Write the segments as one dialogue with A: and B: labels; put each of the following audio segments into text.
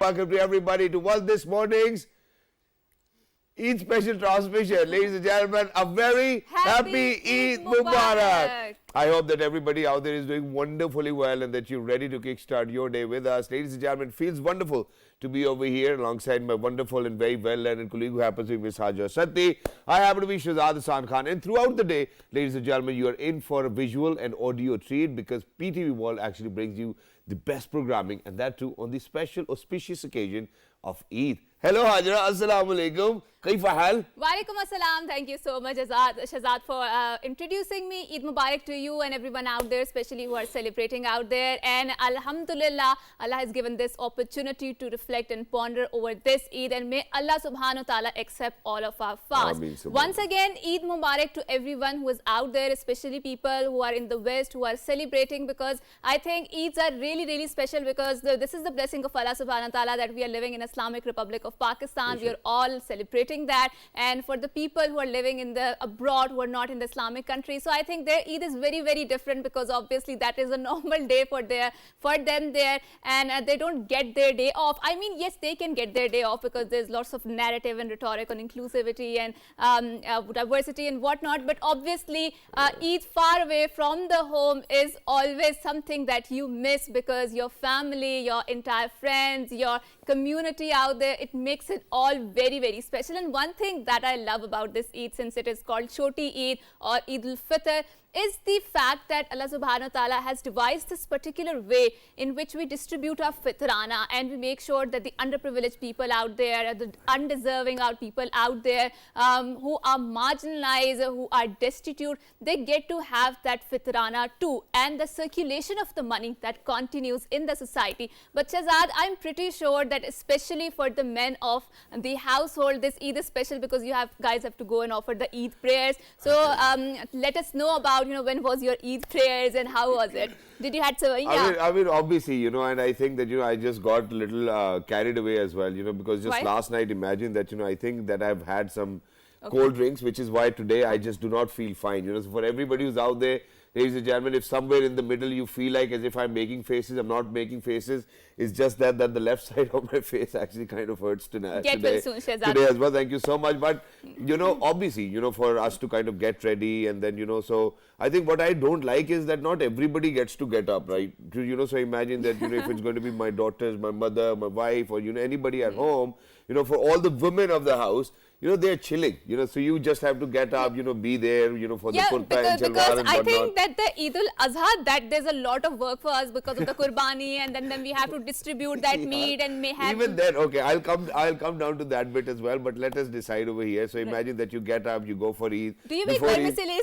A: welcome to everybody to this morning's Eid Special transmission. Ladies and gentlemen, a very happy Eid Mubarak. I hope that everybody out there is doing wonderfully well and that you're ready to kickstart your day with us. Ladies and gentlemen, it feels wonderful to be over here alongside my wonderful and very well-learned colleague who happens to be Miss Hajar Satti. I happen to be Shahzad Hassan Khan. And throughout the day, ladies and gentlemen, you are in for a visual and audio treat because PTV World actually brings you the best programming, and that too on the special auspicious occasion of Eid. Hello Hajra, Assalamu alaikum. Kaifa hal?
B: Walaikum assalam. Thank you so much, Shahzad, for introducing me. Eid Mubarak to you and everyone out there, especially who are celebrating out there. And Alhamdulillah, Allah has given this opportunity to reflect and ponder over this Eid. And may Allah subhanahu wa ta'ala accept all of our fasts. Once again, Eid Mubarak to everyone who is out there, especially people who are in the West, who are celebrating, because I think Eids are really special because this is the blessing of Allah subhanahu wa ta'ala that we are living in Islamic Republic of Pakistan. We are all celebrating that, and for the people who are living in the abroad, who are not in the Islamic country, so I think their Eid is very different because obviously that is a normal day for them there, and they don't get their day off. I mean, yes, they can get their day off because there's lots of narrative and rhetoric on inclusivity and diversity and whatnot, but obviously Eid far away from the home is always something that you miss because your family, your entire friends, your community out there, it makes it all very special. And one thing that I love about this Eid, since it is called Choti Eid or Eid al-Fitr, is the fact that Allah subhanahu wa ta'ala has devised this particular way in which we distribute our fitrana, and we make sure that the underprivileged people out there, the undeserving people out there who are marginalized, who are destitute, they get to have that fitrana too, and the circulation of the money that continues in the society. But Shahzad, I'm pretty sure that especially for the men of the household, this Eid is special because you guys have to go and offer the Eid prayers. So let us know about, when was your Eid prayers and how was it? Did you had to,
A: I mean, obviously, and I think that, I just got a little carried away as well, because just last night, imagine that, I think that I've had some cold drinks, which is why today I just do not feel fine, so for everybody who's out there, ladies and gentlemen, if somewhere in the middle you feel like as if I'm making faces, I'm not making faces. It's just that the left side of my face actually kind of hurts tonight.
B: Get well soon, Shahzad.
A: Today as well. Thank you so much. But, obviously, for us to kind of get ready and then, so I think what I don't like is that not everybody gets to get up, right? So imagine that, if it's going to be my daughters, my mother, my wife, or, anybody at home, for all the women of the house, they're chilling, so you just have to get up, be there, for the kurta and shalwar and whatnot.
B: I think that the Eid al-Azha, that there's a lot of work for us because of the qurbani, and then we have to distribute that meat and may have...
A: Even then, okay, I'll come down to that bit as well, but let us decide over here. So imagine that you get up, you go for Eid.
B: Do you make vermicelli?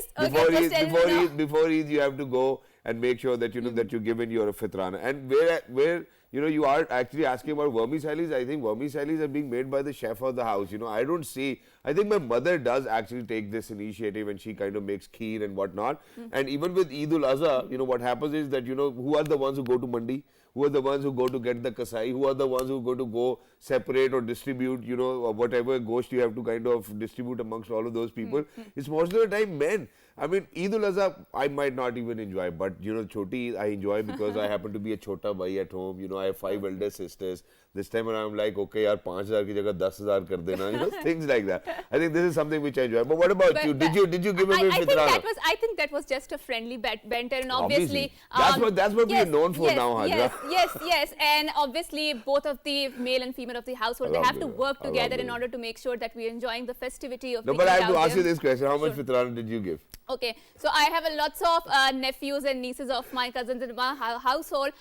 A: Before Eid, you have to go and make sure that, that you're given your fitrana. And where you are actually asking about vermicellis. I think vermicellis are being made by the chef of the house. I don't see. I think my mother does actually take this initiative and she kind of makes kheer and whatnot. And even with Eid al-Azha, what happens is that, who are the ones who go to mandi? Who are the ones who go to get the kasai? Who are the ones who go separate or distribute, or whatever ghost you have to kind of distribute amongst all of those people? It's most of the time men. I mean, Eid al-Azha, I might not even enjoy, but, Choti, I enjoy because I happen to be a chota bhai at home. I have 5 elder sisters. This time around, I'm like, okay, yaar, 5,000 ki jagah 10,000 kar dena, things like that. I think this is something which I enjoy. But what about you? Did you give him a fitrana?
B: I think that was just a friendly banter, and obviously
A: that's what we are known for now, Hajra.
B: Yes, and obviously both of the male and female of the household, they have to work together in order to make sure that we're enjoying the festivity of the Eid.
A: No, but I have to ask you this question: how much fitrana did you give?
B: Okay, so I have lots of nephews and nieces of my cousins in my household.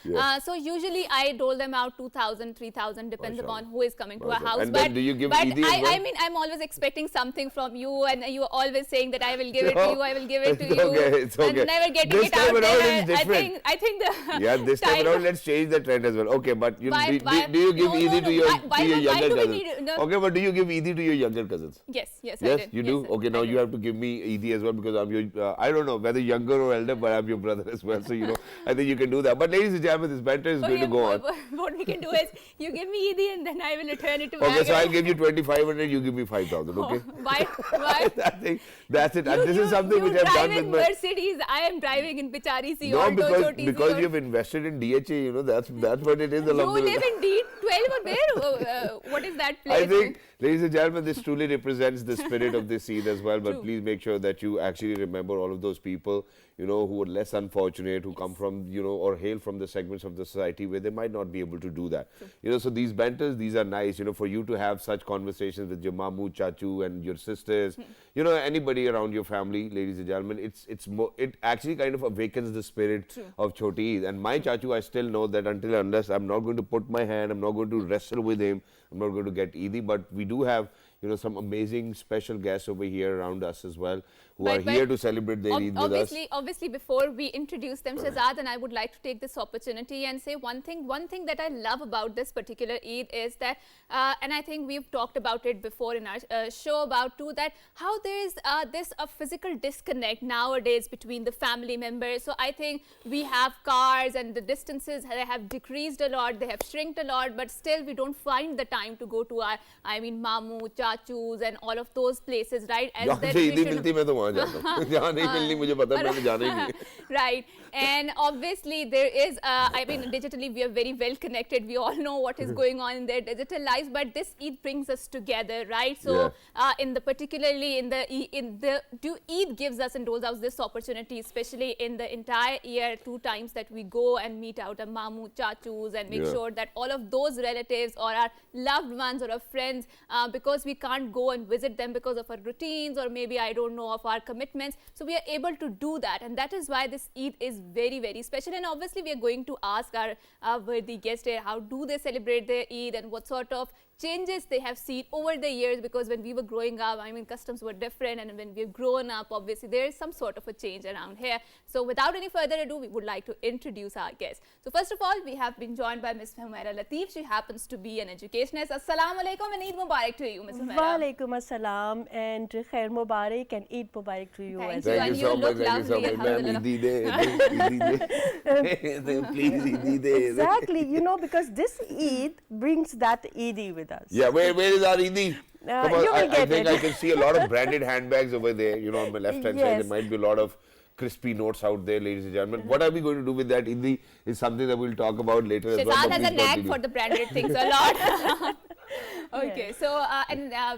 B: So usually I dole them out 2,000, 3,000, depends upon who is coming to our house.
A: And then do you give Eid as well?
B: I mean, I'm always expecting something from you, and you are always saying that I will give it to you, I will give it to you.
A: It's okay.
B: And never getting it out there. I think the
A: this time around, let's change the trend as well. Okay, but do you give Eid to your younger cousins? Okay, but do you give Eid to your younger cousins?
B: Yes, I
A: Yes,
B: did.
A: you do? Okay, now you have to give me Eid as well because I'm your you're, I don't know whether younger or elder, but I'm your brother as well. So, I think you can do that. But ladies and gentlemen, this banter is going to go on.
B: What we can do is, you give me Eid and then I will return it to
A: Okay, so I'll give you 2,500, you give me 5,000, okay?
B: Why?
A: I think that's it. This is something which I've done with my...
B: Mercedes, I am driving in Pichari C.
A: No, because you've invested in DHA, that's what it is.
B: You live in D12 or where? What is that place?
A: I think, ladies and gentlemen, this truly represents the spirit of this Eid as well. But
B: True.
A: please make sure that you actually remember all of those people, who are less unfortunate, who come from, or hail from the segments of the society where they might not be able to do that. True. So these banters, these are nice, for you to have such conversations with your mamu, chachu and your sisters, anybody around your family, ladies and gentlemen, it actually kind of awakens the spirit
B: True.
A: of Choti Eid. And my chachu, I still know that unless I'm not going to put my hand, I'm not going to wrestle with him, I'm not going to get Eid, but we do have some amazing special guests over here around us as well, who are here to celebrate their Eid with us.
B: Obviously, before we introduce them, Shahzad, and I would like to take this opportunity and say one thing that I love about this particular Eid is that, and I think we've talked about it before in our show about too, that how there is a physical disconnect nowadays between the family members. So I think we have cars and the distances, they have decreased a lot, they have shrinked a lot, but still we don't find the time to go to our, mamu, chachus and all of those places, right? Right. And obviously there is, digitally we are very well connected. We all know what is going on in their digital lives, but this Eid brings us together, right? So Eid gives us and rolls out this opportunity, especially in the entire year, 2 times that we go and meet out our mamu, chachus and make sure that all of those relatives or our loved ones or our friends, because we can't go and visit them because of our routines or maybe I don't know of our commitments, so we are able to do that, and that is why this Eid is very, very special. And obviously we are going to ask our worthy guest here, how do they celebrate their Eid and what sort of changes they have seen over the years, because when we were growing up, customs were different, and when we've grown up, obviously there is some sort of a change around here. So without any further ado, we would like to introduce our guest. So first of all, we have been joined by Ms. Humaira Latif. She happens to be an educationist. Assalamu alaikum and Eid Mubarak to you, Ms. Humaira.
C: Wa alaikum assalam and Khair Mubarak and Eid Mubarak to you.
B: Thank you so much.
C: Exactly, because this Eid brings that Eid with us.
A: Yeah, where is our Eid?
C: You will get
A: I think
C: it.
A: I can see a lot of branded handbags over there, on my left hand side. There might be a lot of crispy notes out there, ladies and gentlemen. What are we going to do with that Eid is something that we'll talk about later as well.
B: Shahzad has a knack for the branded things a lot. Okay, so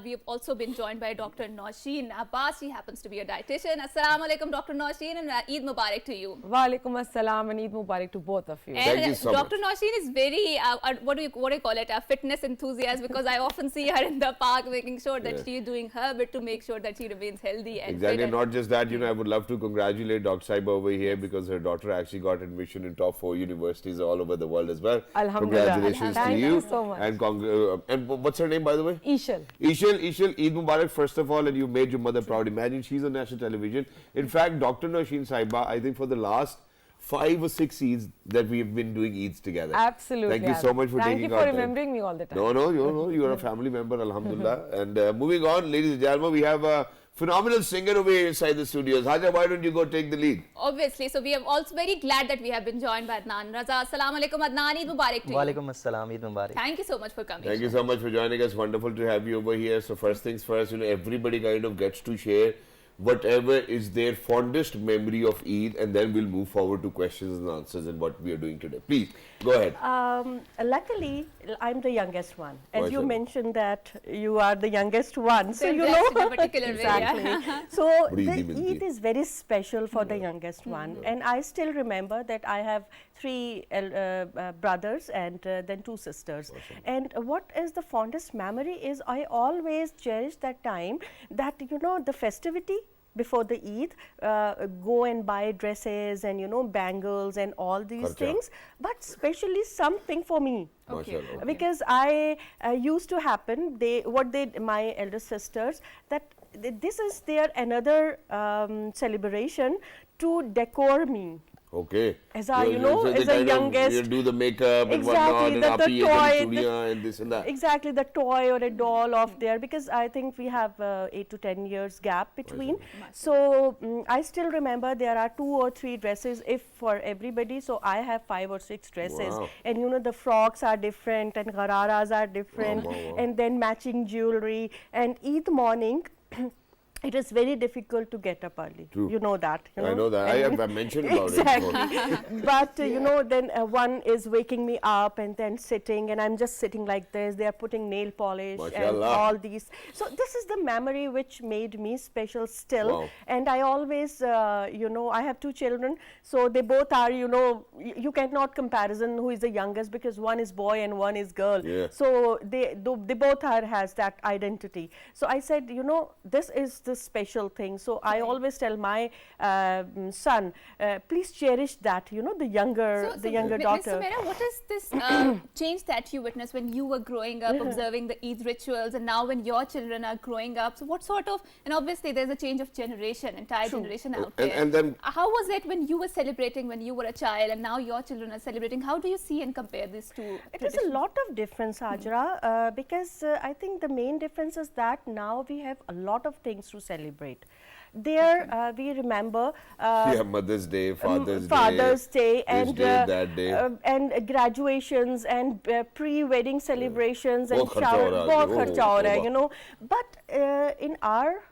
B: we've also been joined by Dr. Nausheen Abbas. She happens to be a dietitian. Assalamu alaikum, Dr. Nausheen, and Eid Mubarak to you.
D: Wa alaikum assalam and Eid Mubarak to both of you.
B: And
A: thank you so
B: Dr.
A: much.
B: Nausheen is very, what do you call it, a fitness enthusiast, because I often see her in the park making sure that she is doing her bit to make sure that she remains healthy and
A: exactly.
B: fit.
A: Not just that, I would love to congratulate Dr. Saiba over here because her daughter actually got admission in top 4 universities all over the world as well.
C: Alhamdulillah.
A: Congratulations to
C: Thank
A: you.
C: you so much.
A: And what's her name, by the way?
D: Ishal.
A: Ishal, Eid Mubarak first of all, and you made your mother proud. Imagine she's on national television. In fact, Dr. Nausheen Saiba, I think for the last 5 or 6 Eids that we have been doing Eids together.
D: Absolutely.
A: Thank you so much for taking
D: Thank
A: our
D: you for
A: time.
D: remembering me all the time.
A: No, you are a family member, alhamdulillah. And moving on, ladies and gentlemen, we have a phenomenal singer over here inside the studios. Haja, why don't you go take the lead?
B: Obviously, so we are also very glad that we have been joined by Adnan Raza. Assalamu alaikum, Adnan. Eid Mubarak to you.
E: Wa alaikum assalam, Eid Mubarak.
B: Thank you so much for coming.
A: Thank you so much for joining us. Wonderful to have you over here. So first things first, everybody kind of gets to share whatever is their fondest memory of Eid, and then we'll move forward to questions and answers and what we are doing today. Please, go ahead.
C: Luckily, I'm the youngest one. As you
A: Mashallah.
C: mentioned that you are the youngest one, so
B: They're
C: you
B: blessed
C: know
B: in a particular way,
C: exactly.
B: yeah.
C: So
A: Badi
C: the
A: Eid milti
C: Eid is very special for the youngest one, and I still remember that I have 3 brothers and then 2 sisters. And what is the fondest memory is I always cherish that time that the festivity before the Eid, go and buy dresses and bangles and all these
A: Kharcha.
C: things, but especially something for me.
B: Okay.
A: Mashallah.
C: Because I used to happen, my elder sisters, that this is their another celebration to decor me.
A: Okay.
C: As a, you know,
A: so
C: as
A: they
C: a
A: kind
C: youngest.
A: you do the makeup and
C: Exactly,
A: whatnot,
C: the
A: and
C: toy,
A: and this and that.
C: exactly, the toy or a doll of there, because I think we have 8 to 10 years gap between. So I still remember there are 2 or 3 dresses if for everybody. So I have 5 or 6 dresses,
A: Wow.
C: and you know the frocks are different and gararas are different,
A: Wow.
C: and then matching jewelry. And Eid morning. It is very difficult to get up early.
A: True.
C: You know that. You know?
A: I know that. I have mentioned about it before.
C: Exactly. But you know, then one is waking me up and then sitting, and I'm just sitting like this. They are putting nail polish and
A: Mashallah.
C: all these. So this is the memory which made me special still.
A: Wow.
C: And I always, you know, I have 2 children, so they both are, you know, you cannot comparison who is the youngest, because one is boy and one is girl.
A: Yeah.
C: So they both has that identity. So I said, you know, this is the special thing. So I always tell my son, please cherish that, you know, the younger daughter.
B: So Mera, what is this change that you witnessed when you were growing up, observing the Eid rituals, and now when your children are growing up? So what sort of, and obviously there's a change of generation, entire generation out there.
A: And then
B: how was it when you were celebrating when you were a child, and now your children are celebrating? How do you see and compare these two?
C: It is a lot of difference, Hajra, because I think the main difference is that now we have a lot of things to celebrate. There we remember
A: Mother's Day, Father's
C: Day, and
A: day, that day.
C: And graduations and pre-wedding celebrations and
A: Bahut kharcha ho raha hai.
C: bahut kharcha ho raha hai,
A: Oh,
C: you know. But in our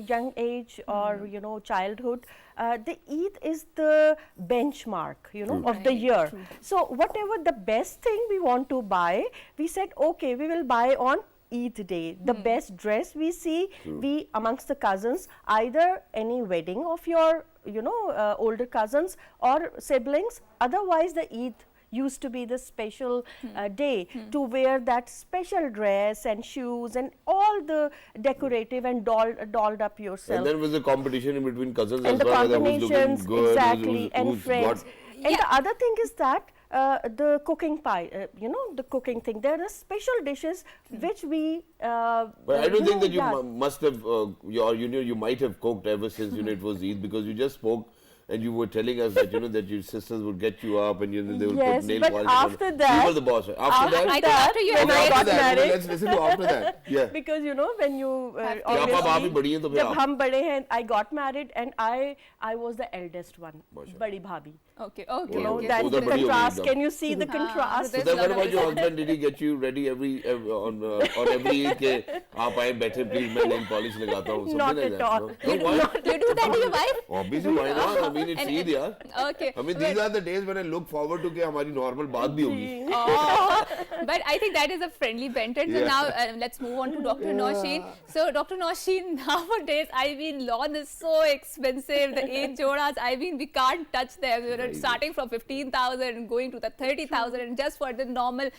C: young age or you know childhood, the Eid is the benchmark, you know, of the year. So whatever the best thing we want to buy, we said okay, we will buy on Eid Day. The best dress we see, we amongst the cousins, either any wedding of your, you know, older cousins or siblings. Otherwise, the Eid used to be the special day to wear that special dress and shoes and all the decorative and dolled up yourself.
A: And then was the competition in between cousins
C: And
A: as
C: the
A: well, whether who's looking
C: combinations,
A: good,
C: exactly, and
A: who's
C: friends.
A: got-
C: And the other thing is that the cooking pie, you know, the cooking thing. There are special dishes which we.
A: But I don't think that you
C: yeah.
A: must have, you might have cooked ever since you know it was Eid, because you just spoke and you were telling us that you know that your sisters would get you up and you know they would
C: Yes,
A: put nail
C: but
A: polish on.
C: after
A: You
C: that-
A: were the boss. Right? After that,
B: I think after you
C: when
B: and
C: I
B: I
C: got
A: after that,
C: married.
A: let's listen to after that. Yeah.
C: Because you know when you
B: Have to-
A: आप आप ही
C: obviously
A: बड़ी हैं तो फिर
C: जब
A: आप-
C: हम बड़े हैं, I got married and I was the eldest one, बड़ी भाभी.
B: Okay,
A: Oh,
B: okay,
C: You know
B: okay.
C: that
A: उधर
C: the
A: बड़ी हो गई
C: contrast.
A: एकदम.
C: Can you see the contrast?
B: so
A: So then what about your husband? Did he get you ready on every Eid के आप आए बैठे please मैं nail polish लगाता हूँ, something
C: Not
A: like
C: at
A: that,
C: all.
A: no? No, why?
B: You do that to your wife?
A: Obviously, why not? I mean, it's Eid, yaar.
B: Okay.
A: I mean, these are the days when I look forward to कि हमारी normal बात भी होगी.
B: Oh, but I think that is a friendly banter. So
A: Yeah.
B: now let's move on to Dr. Nausheen. So Dr. Nausheen, nowadays, I mean, lawn is so expensive. The 8 jodas, I mean, we can't touch them. You know, starting from 15,000 and going to the 30,000 and just for the normal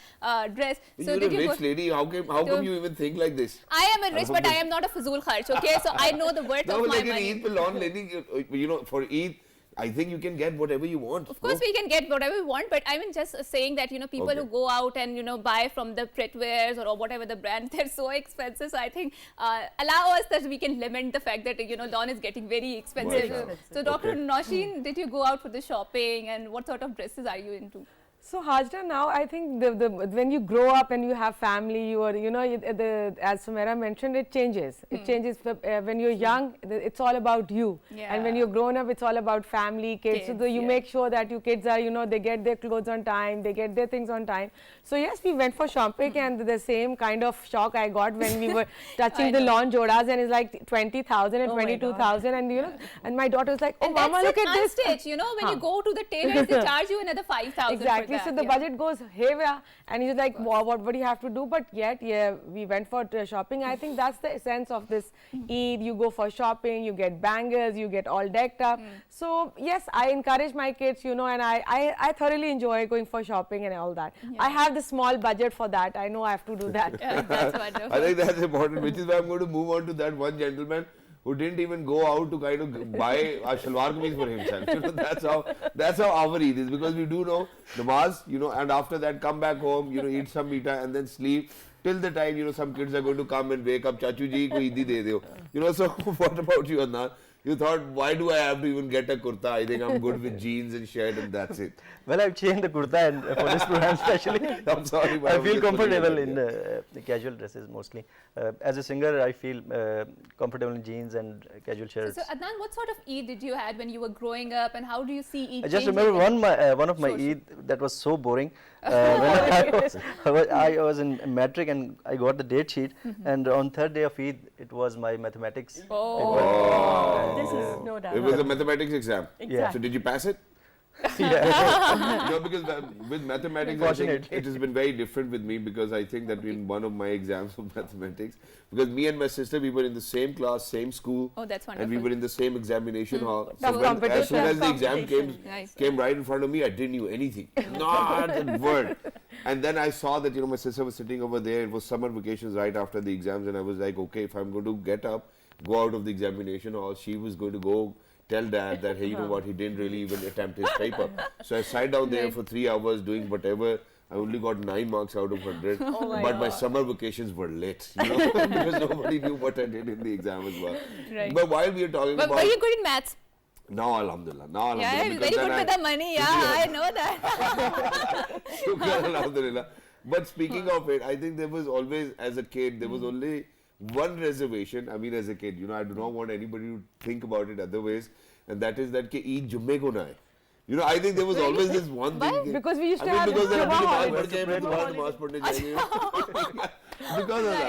B: dress. So
A: You're a
B: did you
A: rich lady. How come you even think like this?
B: I am a rich, but I am not a fazul kharch. Okay, so I know the worth
A: No,
B: of
A: but
B: my
A: like in
B: money.
A: Eid पे lawn लेनी, you know, for Eid, I think you can get whatever you want.
B: Of course, we can get whatever we want, but I mean, just saying that, you know, people
A: Okay.
B: who go out and, you know, buy from the Pretwares or whatever the brand, they're so expensive. So I think allow us that we can limit the fact that, you know, lawn is getting very expensive.
A: Mashallah.
B: So, Dr.
A: Okay.
B: Nausheen, did you go out for the shopping and what sort of dresses are you into?
D: So Hajra, now I think when you grow up and you have family, you are, you know, as Sumaira mentioned, it changes. It changes when you're young. It's all about you, and when
B: Yeah.
D: you're grown up, it's all about family, kids. So
B: Kids,
D: you
B: yeah.
D: make sure that your kids are, you know, they get their clothes on time, they get their things on time. So yes, we went for shopping, and the same kind of shock I got when we were touching the
B: know.
D: lawn jodas, and it's like 20,000 and
C: Oh my
D: 22,000, and you know, and my daughter was like, "Oh,
B: And
D: Mama,
B: that's
D: look at this."
B: unstitched, you know, when you go to the tailors, they charge you another 5,000
D: Exactly.
B: for
D: So
B: that,
D: the
B: yeah.
D: budget goes haywire, and he's like, wow, what do you have to do? But yet, yeah, we went for shopping. I think that's the essence of this Eid. You go for shopping, you get bangles, you get all decked up. So yes, I encourage my kids, you know, and I thoroughly enjoy going for shopping and all that. I have the small budget for that. I know I have to do that.
B: Yeah, that's wonderful.
A: I think that's important, which is why I'm going to move on to that one gentleman who didn't even go out to kind of buy a shalwar kameez for himself. You know, that's how our Eid is, because we do know namaz, you know, and after that come back home, you know, eat some meeta and then sleep till the time, you know, some kids are going to come and wake up, chachu ji ko Eid de deo. You know, so what about you, Adnan? You thought, why do I have to even get a kurta? I think I'm good with jeans and shirt and that's it.
E: Well, I've changed the kurta and for this program especially.
A: I'm sorry, but
E: I
A: was
E: feel
A: just putting it
E: comfortable
A: out
E: in
A: there.
E: the casual dresses mostly. As a singer, I feel comfortable in jeans and casual shirts.
B: So Adnan, what sort of Eid did you had when you were growing up, and how do you see Eid
E: I just
B: changing?
E: remember one of my
B: Sure, sure.
E: Eid that was so boring. When I was in metric and I got the date sheet, and on third day of Eid, it was my mathematics.
A: Oh.
C: This is no doubt.
A: It was a mathematics exam.
C: Exactly.
A: So did you pass it?
E: Yeah.
A: No, because with mathematics, I think
E: Fortunately.
A: it has been very different with me, because I think that in one of my exams of mathematics, because me and my sister, we were in the same class, same school,
B: Oh, that's
A: and we
B: wonderful.
A: were in the same examination hall.
D: Tough
A: As soon as the exam
C: competition.
B: Nice.
A: came right in front of me, I didn't know anything, not a word. And then I saw that my sister was sitting over there. It was summer vacations right after the exams, and I was like, okay, if I'm going to get up, go out of the examination hall, she was going to go tell dad that, hey, you know what, he didn't really even attempt his paper. So I sat down there for 3 hours doing whatever. I only got 9 marks out of 100, but my summer vacations were lit, because nobody knew what I did in the exam as well.
B: Right.
A: But while we are talking
B: But
A: about
B: were you good in maths?
A: now, alhamdulillah,
B: Yeah,
A: because
B: very
A: then
B: good with the money. Yeah, I know that.
A: Shukran, alhamdulillah. But speaking of it, I think there was always, as a kid, there was only one reservation. I mean, as a kid, I do not want anybody to think about it otherwise, and that is that ke Eid Jumme ko na hai. I think there was always this one thing.
D: Because we used to
A: I mean,
D: have
A: because
D: Jumma
A: there
D: holidays.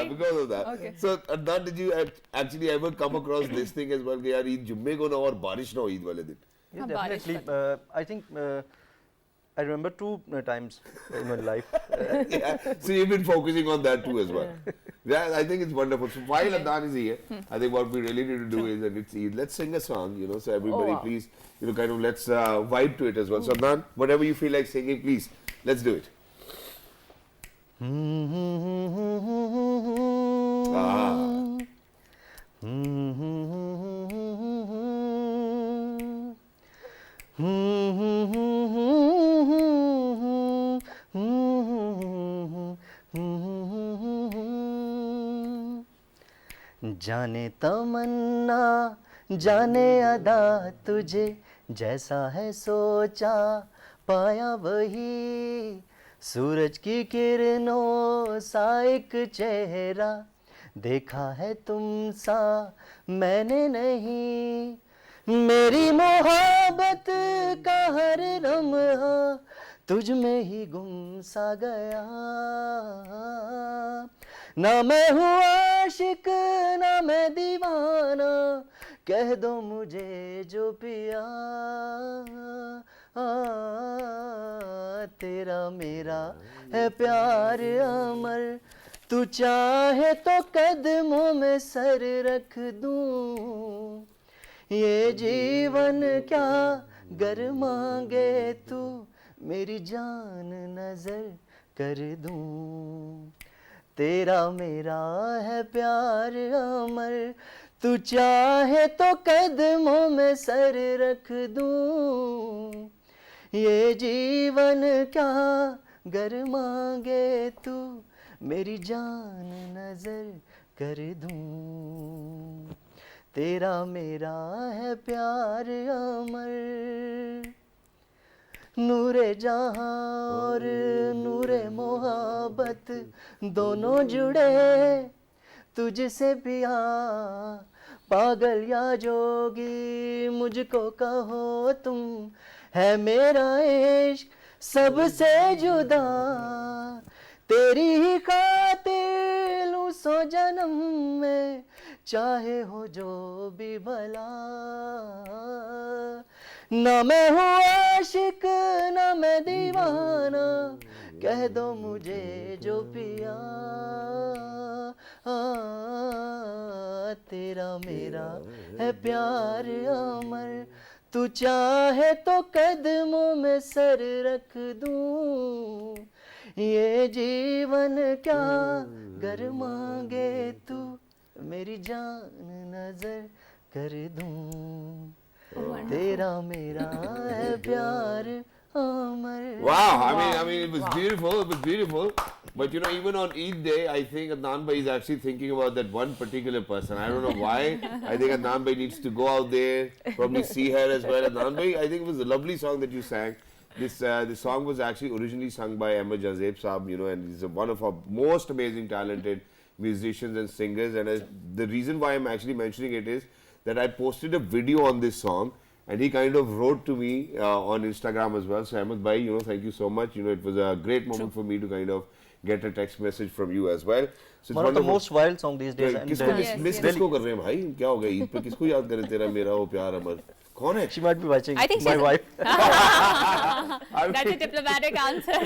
A: because of that.
B: Okay.
A: So, Adnan, did you actually ever come across this thing as well? That yaar Eid Jumme ko na ho aur barish na ho Eid wale din.
E: Yeah,
B: Barish
E: definitely. I think I remember 2 times in my life.
A: Yeah. So you've been focusing on that too as well. Yeah, I think it's wonderful. So while Adnan is here, I think what we really need to do is, and it's Eid, let's sing a song, so everybody please, kind of let's vibe to it as well. So Adnan, whatever you feel like singing, please, let's do it.
E: जाने तमन्ना जाने अदा तुझे जैसा है सोचा पाया वही सूरज की किरणों सा एक चेहरा देखा है तुम सा मैंने नहीं मेरी मोहब्बत का हर लम्हा तुझ में ही गुम सा गया ना मैं हूँ आशिक ना मैं दीवाना कह दो मुझे जो पिया तेरा मेरा है प्यार अमर तू चाहे तो कदमों में सर रख दूं ये जीवन क्या गर मांगे तू मेरी जान नजर कर दूं तेरा मेरा है प्यार अमर तू चाहे तो कदमों में सर रख दूं ये जीवन क्या गर मांगे तू मेरी जान नजर कर दूं तेरा मेरा है प्यार अमर नूरे जहां और नूरे मोहब्बत दोनों जुड़े तुझसे पिया पागल या जोगी मुझको कहो तुम है मेरा इश्क सबसे जुदा तेरी ही खातिर लूं सौ जन्म में चाहे हो जो भी भला ना मैं हूँ आशिक ना मैं दीवाना कह दो मुझे जो पिया तेरा मेरा है प्यार अमर तू चाहे तो कदमों में सर रख दूं ये जीवन क्या गर मांगे तू मेरी जान नजर कर दूं तेरा मेरा है प्यार अमर
A: Wow, I mean, it was beautiful. It was beautiful. But you know, even on Eid Day, I think Adnan Bhai is actually thinking about that one particular person. I don't know why. I think Adnan Bhai needs to go out there, probably see her as well. Adnan Bhai, I think it was a lovely song that you sang. This song was actually originally sung by Ahmed Jazeb Saab, you know, and he's one of our most amazing talented musicians and singers. And the reason why I'm actually mentioning it is that I posted a video on this song, and he kind of wrote to me on Instagram as well. So Ahmed Bhai, you know, thank you so much. You know, it was a great moment for me to kind of get a text message from you as well. So it's
E: one of the most wild song these days. And
A: किसको miss किसको कर रहे हैं भाई? क्या हो गया ईद पे किसको याद करे तेरा मेरा वो प्यार अमर? कौन है?
E: she might be watching.
B: I think
E: my
B: she's
E: wife.
B: That's a diplomatic answer.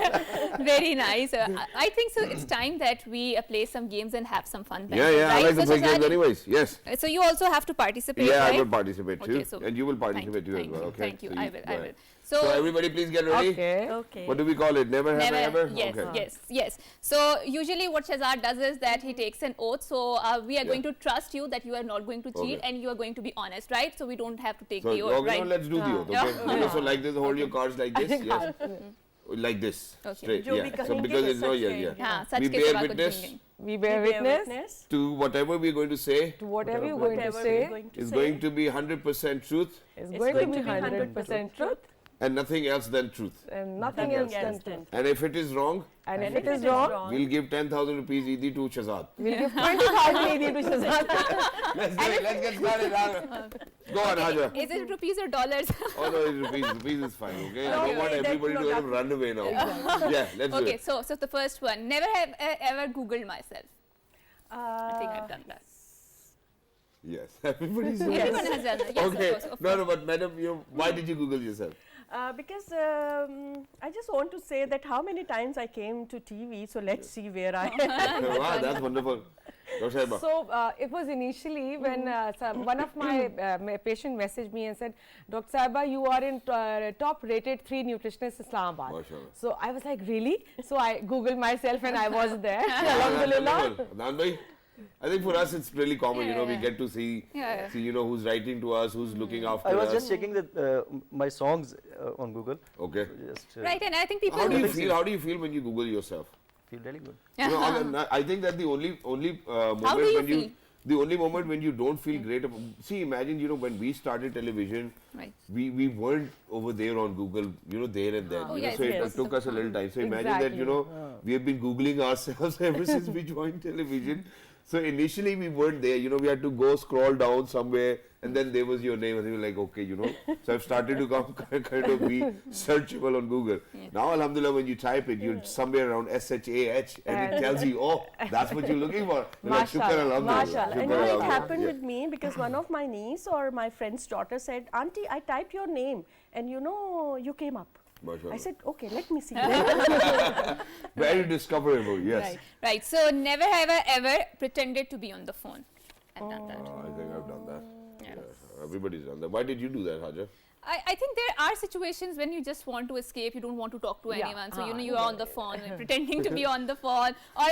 B: Very nice. I think so. It's time that we play some games and have some fun. Then,
A: Yeah,
B: right?
A: I like
B: So
A: to play games
B: Shazad,
A: anyways. Yes.
B: So you also have to participate,
A: Yeah,
B: right?
A: I will participate too,
B: Okay, so
A: and you will participate too as
B: thank
A: well.
B: you,
A: Okay.
B: thank you.
A: So
B: I will.
A: go ahead.
B: So
A: everybody, please get ready.
D: Okay.
C: Okay.
A: What do we call it? Never have I ever.
B: Yes,
A: Okay.
B: yes. So usually what Shazad does is that he takes an oath. So we are going to trust you that you are not going to cheat
A: Okay.
B: and you are going to be honest, right? So we don't have to take
A: So
B: the oath,
A: okay,
B: right?
A: now let's do the oath. Okay. You know, so like this, hold your cards like this. Yes. Like this.
B: Okay.
A: Straight.
C: जो भी
A: Yeah. So
C: कहेंगे
A: because
C: वो
A: it's no
C: such
A: yeah.
C: कहेंगे।
B: हाँ, सच
A: We
B: के
A: bear
B: सिवा कुछ
A: witness
B: नहीं।
D: We bear witness
A: to whatever we're going to say
D: to whatever you're going to
C: Whatever
D: say
C: we're going to
A: is
C: say.
A: going to be 100% truth
D: is
C: It's
D: going to
C: going
D: be
C: to be
D: 100% truth
A: and nothing else than truth.
D: and nothing
C: Nothing
D: else than
C: else than
D: truth.
A: And if it is wrong,
D: And if
C: And
D: it is wrong,
A: we'll give 10,000 rupees easy to Shazad.
D: we'll give 20,000 easy to Shazad.
A: Let's do it. Let's get started. Go on, Haja.
B: Is it rupees or dollars?
A: Oh no, it's rupees. Rupees is fine. Okay. I don't
C: Okay,
A: want
C: that's
A: everybody to
C: not
A: kind of run away now. Yeah, let's do
B: Okay,
A: it.
B: so the first one. Never have ever Googled myself. I think I've done that.
A: Yes, everybody's
B: Everyone has done that. Yes,
A: Okay.
B: of course.
A: No, but madam, why did you Google yourself?
C: Because I just want to say that how many times I came to TV, so let's see where I am.
A: Wow, that's wonderful. Dr. Saiba.
D: So it was initially when one of my patient messaged me and said, Dr. Saiba, you are in top rated 3 nutritionists Islamabad.
A: Mashallah.
D: So I was like, really? So I Googled myself and I was there.
A: That's
D: Alhamdulillah.
A: wonderful. Adnan bhai, I think for us it's really common, we get to see, who's writing to us, who's looking after us.
E: I was just checking my songs on Google.
A: Okay.
E: Just
B: Right, and I think people
A: How do you
B: who
A: feel? How do you feel when you Google yourself?
E: feel really good.
A: I think that the only moment
B: How do you
A: when
B: feel?
A: the only moment when you don't feel great about, see, imagine, when we started television,
B: Right.
A: we weren't over there on Google, there and then.
B: Oh,
A: you know,
B: yes,
A: so
B: yes.
A: it took us a little time. So imagine
D: Exactly.
A: that, we have been Googling ourselves ever since we joined television. So initially we weren't there, we had to go scroll down somewhere and then there was your name and we were like, okay, So I've started to kind of be searchable on Google. Now, alhamdulillah, when you type it, you're somewhere around SHAH and it tells you, oh, that's what you're looking for. You're like, shukar, alhamdulillah.
C: Mashallah.
A: Shukar,
C: And it
A: alhamdulillah.
C: happened
A: Yeah.
C: with me because one of my niece or my friend's daughter said, Auntie, I typed your name and you came up.
A: Mashallah.
C: I said, okay, let me see.
A: Very discoverable, yes.
B: Right. So never have I ever pretended to be on the phone. I've done that.
A: I think I've done that. Yeah. Everybody's done that. Why did you do that, Haja?
B: I think there are situations when you just want to escape, you don't want to talk to anyone, so you are on the phone, pretending to be on the phone. Or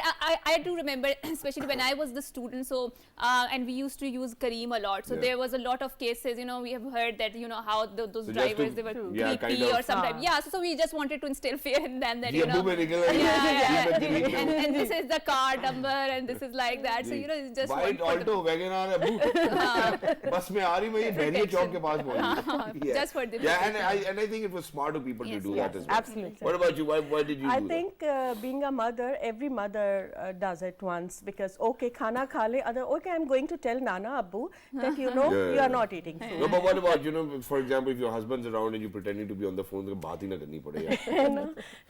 B: I do remember, especially when I was the student, so and we used to use Kareem a lot, so there was a lot of cases, we have heard that, how those
A: So just
B: drivers,
A: to-
B: they were
A: yeah,
B: creepy
A: kind of-
B: or sometimes, so we just wanted to instill fear in them that,
A: Yeah, boom, and
B: and this is the car number and this is like that, so, it's just
A: White
B: one for the-
A: Alto, Wagoner, Abu. Bus mein aa rahi, main ye Behriye Chowk ke paas pahunchi.
B: Just for the
A: Yeah, and I think it was smart of people to
B: Yes,
A: do
B: yes,
A: that as well.
D: absolutely.
A: What about you? Why did you
C: I
A: do
C: think being a mother, every mother does it once because, okay, khana kha le, okay, I'm going to tell Nana, Abbu that, you
A: Yeah.
C: are not eating
A: that?
C: food.
A: No, but what about, for example, if your husband's around and you're pretending to be on the phone, तो बात ही ना करनी पड़े यार.
C: No,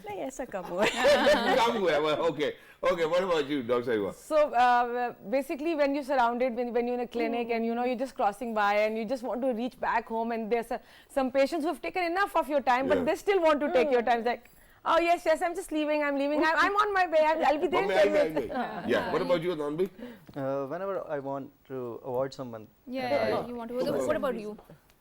C: नहीं ऐसा कब हुआ?
A: काम हुआ है, well, okay, what about you, Dr. Saiba?
D: So basically, when you're surrounded, when you're in a clinic and you're just crossing by and you just want to reach back home, and there's some patients who have taken enough of your time, but they still want to take your time. It's like, oh yes, I'm just leaving. I'm on my way. I'll be there in 10 minutes.
A: Yeah. What about you, Adnan bhai?
E: Whenever I want to avoid someone,
B: you want to. What about you?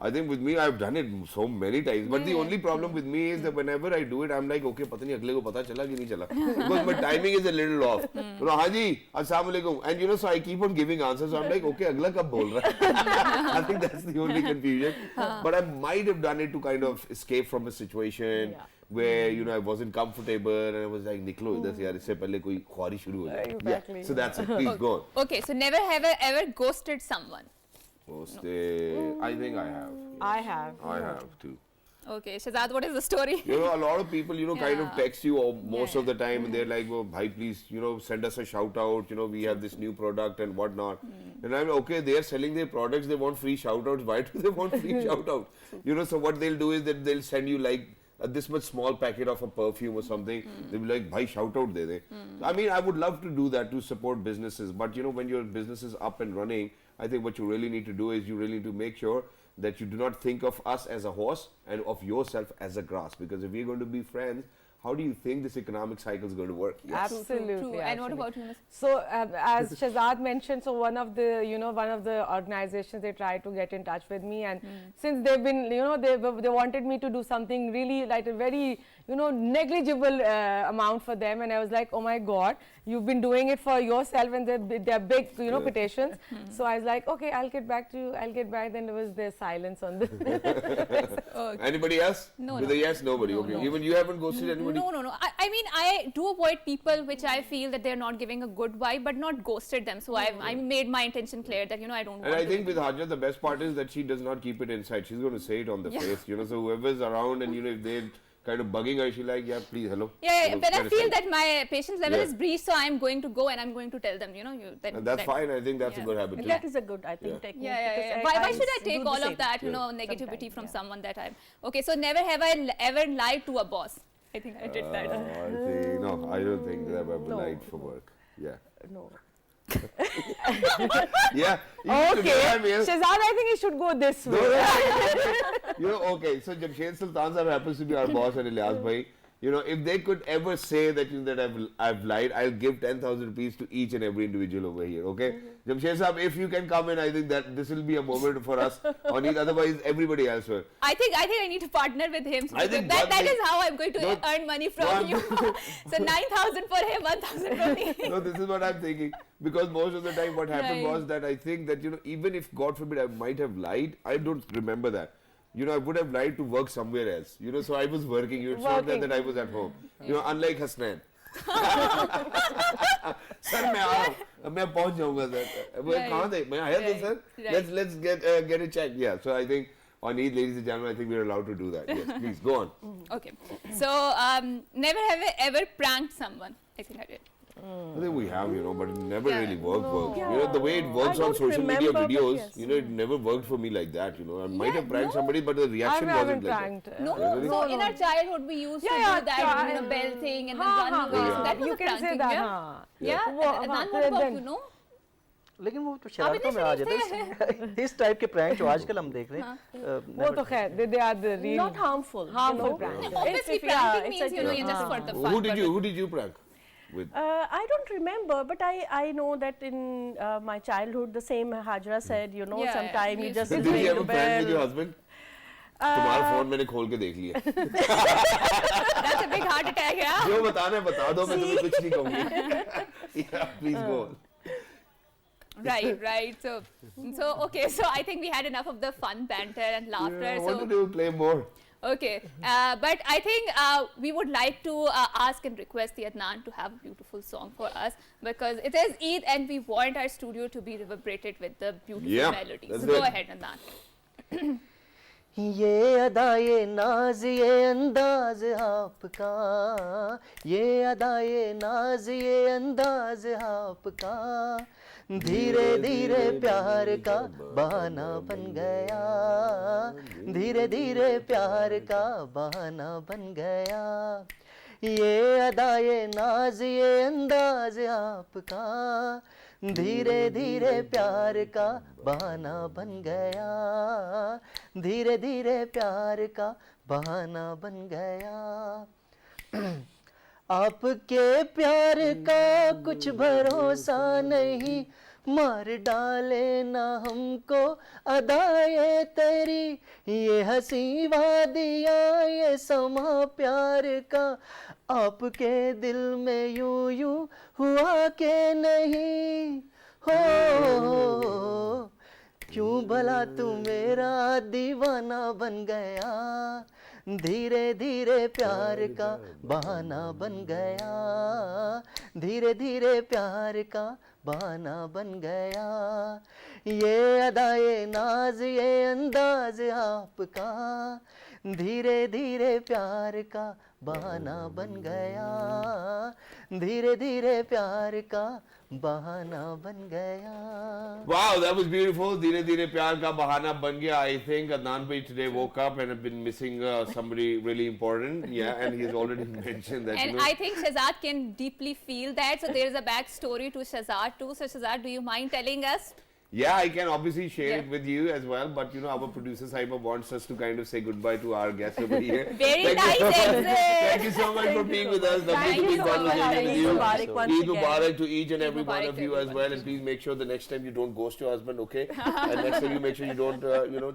A: I think with me, I've done it so many times. But the only problem with me is that whenever I do it, I'm like, okay, पता नहीं अगले को पता चला कि नहीं चला. Because my timing is a little off. You know, हाँ जी, अस्सलाम वालेकुम. And you know, so I keep on giving answers. So I'm like, okay, अगला कब बोल रहा है? I think that's the only confusion. But I might have done it to kind of escape from a situation where, you know, I wasn't comfortable and I was like, निकलो इधर से यार, इससे पहले कोई ख्वारी शुरू हो जाए.
D: Exactly.
A: So that's it. Please go on.
B: Okay, so never have I ever ghosted someone.
A: I think I have.
D: I have.
A: I have too.
B: Okay, Shahzad, what is the story?
A: You know, a lot of people, you know, kind of
B: Yeah.
A: text you most of the time and they're like, oh, bhai, please, you know, send us a shout out. You know, we have this new product and whatnot. And I'm okay, they're selling their products, they want free shout outs. Why do they want free shout outs? You know, so what they'll do is that they'll send you like this much small packet of a perfume or something. They'll be like, bhai, shout out de de. I mean, I would love to do that to support businesses. But, you know, when your business is up and running, I think what you really need to do is you really need to make sure that you do not think of us as a horse and of yourself as a grass. Because if we're going to be friends, how do you think this economic cycle is going to work?
D: Absolutely.
B: True. And what about you, Miss?
D: So as Shahzad mentioned, so one of the organizations, they tried to get in touch with me, and since they've been, you know, they wanted me to do something really like a very, you know, negligible amount for them, and I was like, oh my God, you've been doing it for yourself, and they're big, you know, petitions. So I was like, okay, I'll get back to you. I'll get back. Then there was the silence on this.
A: Anybody else?
B: No,
A: With
B: no.
A: a yes, nobody.
B: No,
A: okay.
B: no.
A: Even you haven't ghosted anybody?
B: No. I mean, I do avoid people which I feel that they're not giving a good vibe, but not ghosted them. So I made my intention clear that, you know, I don't want
A: And I
B: to
A: think with Haja, the best part is that she does not keep it inside. She's going to say it on the face, you know. So whoever's around and, you know, if they're kind of bugging her, she's like, yeah, please, hello.
B: Yeah,
A: Hello,
B: when I
A: kind of
B: feel
A: thing.
B: that my patience level
A: Yeah.
B: is breached, so I'm going to go and I'm going to tell them, you know.
A: And that's fine. I think that's a good habit
C: And
A: too.
C: that is a good, I think,
A: Yeah.
C: technique.
B: Yeah.
C: because
B: Why should I
C: do
B: take
C: the
B: all
C: same.
B: of that, you
A: Yeah.
B: know, negativity
C: Sometimes,
B: from
C: yeah.
B: someone that I'm... Okay, so never have I ever lied to a boss. I think I did that.
A: I think, no, I don't think that I've ever
C: No.
A: lied for work. Yeah.
C: No.
A: Yeah. even today
D: Okay,
A: I'm here.
D: Shahzad, I think you should go this way.
A: You know, okay, so Jamshed Sultan sir happens to be our boss and Ilyas bhai. You know, if they could ever say that, you know, that I've lied, I'll give 10,000 rupees to each and every individual over here, okay? Jamshed Sahab, if you can come in, I think that this will be a moment for us on Eid, otherwise everybody else will.
B: I think I need to partner with him.
A: I think
B: that
A: one
B: is
A: thing-
B: how I'm going to
A: Don't-
B: earn money from
A: one-
B: you. So 9,000 for him, 1,000 for me.
A: No, this is what I'm thinking. Because most of the time what happened
B: Right.
A: was that I think that, you know, even if, God forbid, I might have lied, I don't remember that. You know, I would have lied to work somewhere else. You know, so I was working. It's not that I was at home. You know, unlike Hasnain. Sir, मैं आ रहा हूँ. मैं पहुँच जाऊँगा sir. वो कहाँ थे? मैं आया था sir.
B: Right.
A: Let's get it checked. Yeah. So I think on Eid, ladies and gentlemen, I think we're allowed to do that. Yes, please go on.
B: Okay. So never have I ever pranked someone. I think I did.
A: I think we have, you know, but it never
B: Yeah.
A: really worked. You
C: Yeah.
A: know, the way it works
C: I
A: on
C: don't
A: social media
C: remember, but
A: videos,
C: yes.
A: you know, it never worked for me like that. You know, I might
B: Yeah,
A: have pranked
B: no.
A: somebody, but the
D: I
A: reaction
D: haven't
A: wasn't like
D: pranked.
A: that.
B: No,
A: Really?
B: so in our childhood we used to do that, you know, bell thing and then run away. So that was
D: you
B: a
D: can say
B: pranking,
D: that.
B: yeah.
D: हाँ.
B: Yeah.
D: Wo-
B: And
D: हाँ,
B: then what about
D: then-
B: you know?
E: लेकिन वो तो शरारतों में आ जाता है इस type के प्रैंक जो आजकल हम देख रहे हैं
D: वो तो खैर they are the real
C: Not harmful.
D: harmful
C: you know.
D: pranks.
B: Obviously,
C: If- yeah,
B: pranking
C: it's
B: means,
C: a
B: you know,
C: joke.
B: you're just for the fun.
A: Who did you prank with?
C: I don't remember, but I know that in my childhood, the same Hajra said, you know,
B: Yeah,
C: sometime
B: yeah.
C: you just
A: Did you
C: ring
A: ever
C: the
A: prank with your
C: bell.
A: husband? तुम्हारा phone मैंने खोल के देख लिया.
B: That's a big heart attack, yeah.
A: जो बताना है बता दो मैं तुम्हें कुछ नहीं कहूँगी. Yeah, please go on.
B: Right. So okay. So I think we had enough of the fun banter and laughter.
A: Yeah,
B: So
A: what to do? Play more.
B: okay, but I think we would like to ask and request the Adnan to have a beautiful song for us because it is Eid and we want our studio to be reverberated with the beautiful
A: Yeah,
B: melodies.
A: that's
B: So go
A: it.
B: ahead, Adnan.
E: ये अदाए नाज ये अंदाज आपका ये अदाए नाज ये अंदाज आपका धीरे धीरे प्यार का बहाना बन गया धीरे धीरे प्यार का बहाना बन गया ये अदाए नाज ये अंदाज आपका धीरे धीरे प्यार का बहाना बन गया धीरे धीरे प्यार का बहाना बन गया आपके प्यार का कुछ भरोसा नहीं मार डाले ना हमको अदाए तेरी, ये हंसी वादिया ये समा प्यार का, आपके दिल में यूं यूं हुआ के नहीं हो, क्यों भला तू मेरा दीवाना बन गया, धीरे धीरे प्यार का बहाना बन गया, धीरे धीरे प्यार का बहाना बन गया, ये अदाए नाज ये अंदाज आपका, धीरे धीरे प्यार का बहाना बन गया, धीरे धीरे प्यार का बहाना बन गया.
A: Wow, that was beautiful. Dheere Dheere Pyar Ka Bahana Ban Gaya. I think Adnan bhai today woke up and have been missing somebody really important. Yeah, and he's already mentioned that.
B: And I think Shahzad can deeply feel that. So there is a backstory to Shahzad too. So Shahzad, do you mind telling us?
A: Yeah, I can obviously share it with you as well, but our producer Saiba wants us to kind of say goodbye to our guests over here.
B: Very nice exit.
A: Thank you so much for being with us.
B: Thank you so much.
C: Mubarak once
A: Eid
C: again.
A: Mubarak to each and
B: Eid
A: every one
B: Mubarak
A: of
B: to
A: you as
B: everyone.
A: well, and please make sure the next time you don't ghost your husband, okay? And next time you make sure you don't,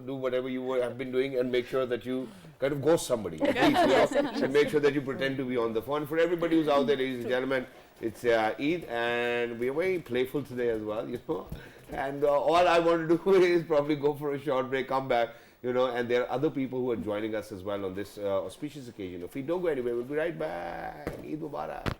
A: do whatever you have been doing, and make sure that you kind of ghost somebody, at least, and make sure that you pretend to be on the phone. For everybody who's out there, ladies and gentlemen, it's Eid, and we're very playful today as well, And all I want to do is probably go for a short break, come back, and there are other people who are joining us as well on this auspicious occasion. If we don't go anywhere, we'll be right back. Eid Mubarak.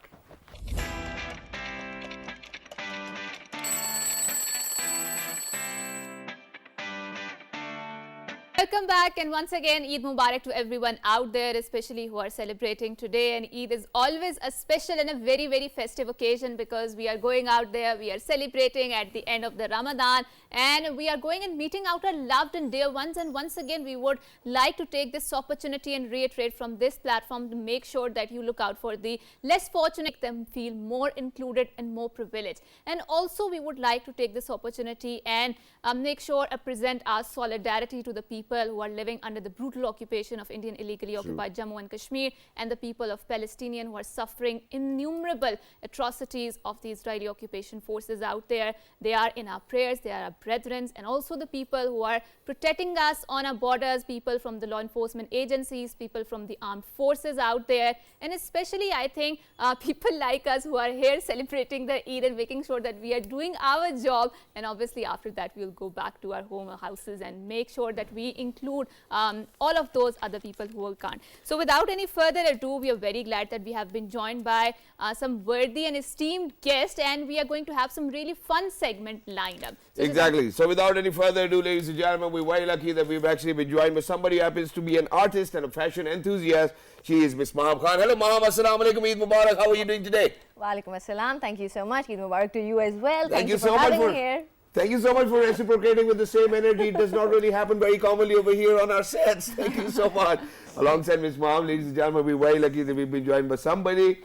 B: Welcome back, and once again Eid Mubarak to everyone out there, especially who are celebrating today. And Eid is always a special and a very, very festive occasion because we are going out there, we are celebrating at the end of the Ramadan, and we are going and meeting out our loved and dear ones. And once again we would like to take this opportunity and reiterate from this platform to make sure that you look out for the less fortunate, make them feel more included and more privileged. And also we would like to take this opportunity and make sure present our solidarity to the people who are living under the brutal occupation of Indian illegally occupied Jammu and Kashmir, and the people of Palestinian who are suffering innumerable atrocities of the Israeli occupation forces out there. They are in our prayers, they are our brethren, and also the people who are protecting us on our borders, people from the law enforcement agencies, people from the armed forces out there, and especially I think people like us who are here celebrating the Eid and making sure that we are doing our job. And obviously after that we'll go back to our home or houses and make sure that we include all of those other people who can't. So without any further ado, we are very glad that we have been joined by some worthy and esteemed guests, and we are going to have some really fun segment lined up. So
A: Exactly. So without any further ado, ladies and gentlemen, we're very lucky that we've actually been joined by somebody who happens to be an artist and a fashion enthusiast. She is Miss Maham Khan. Hello Maham, Assalamu alaikum, Eid Mubarak. How are you doing today?
F: Walaikum assalam. Thank you so much. Eid Mubarak to you as well.
A: Thank you
F: for
A: so much
F: having
A: for
F: me here.
A: Thank you so much for reciprocating with the same energy. It does not really happen very commonly over here on our sets. Thank you so much. Alongside Miss Maham, ladies and gentlemen, we're very lucky that we've been joined by somebody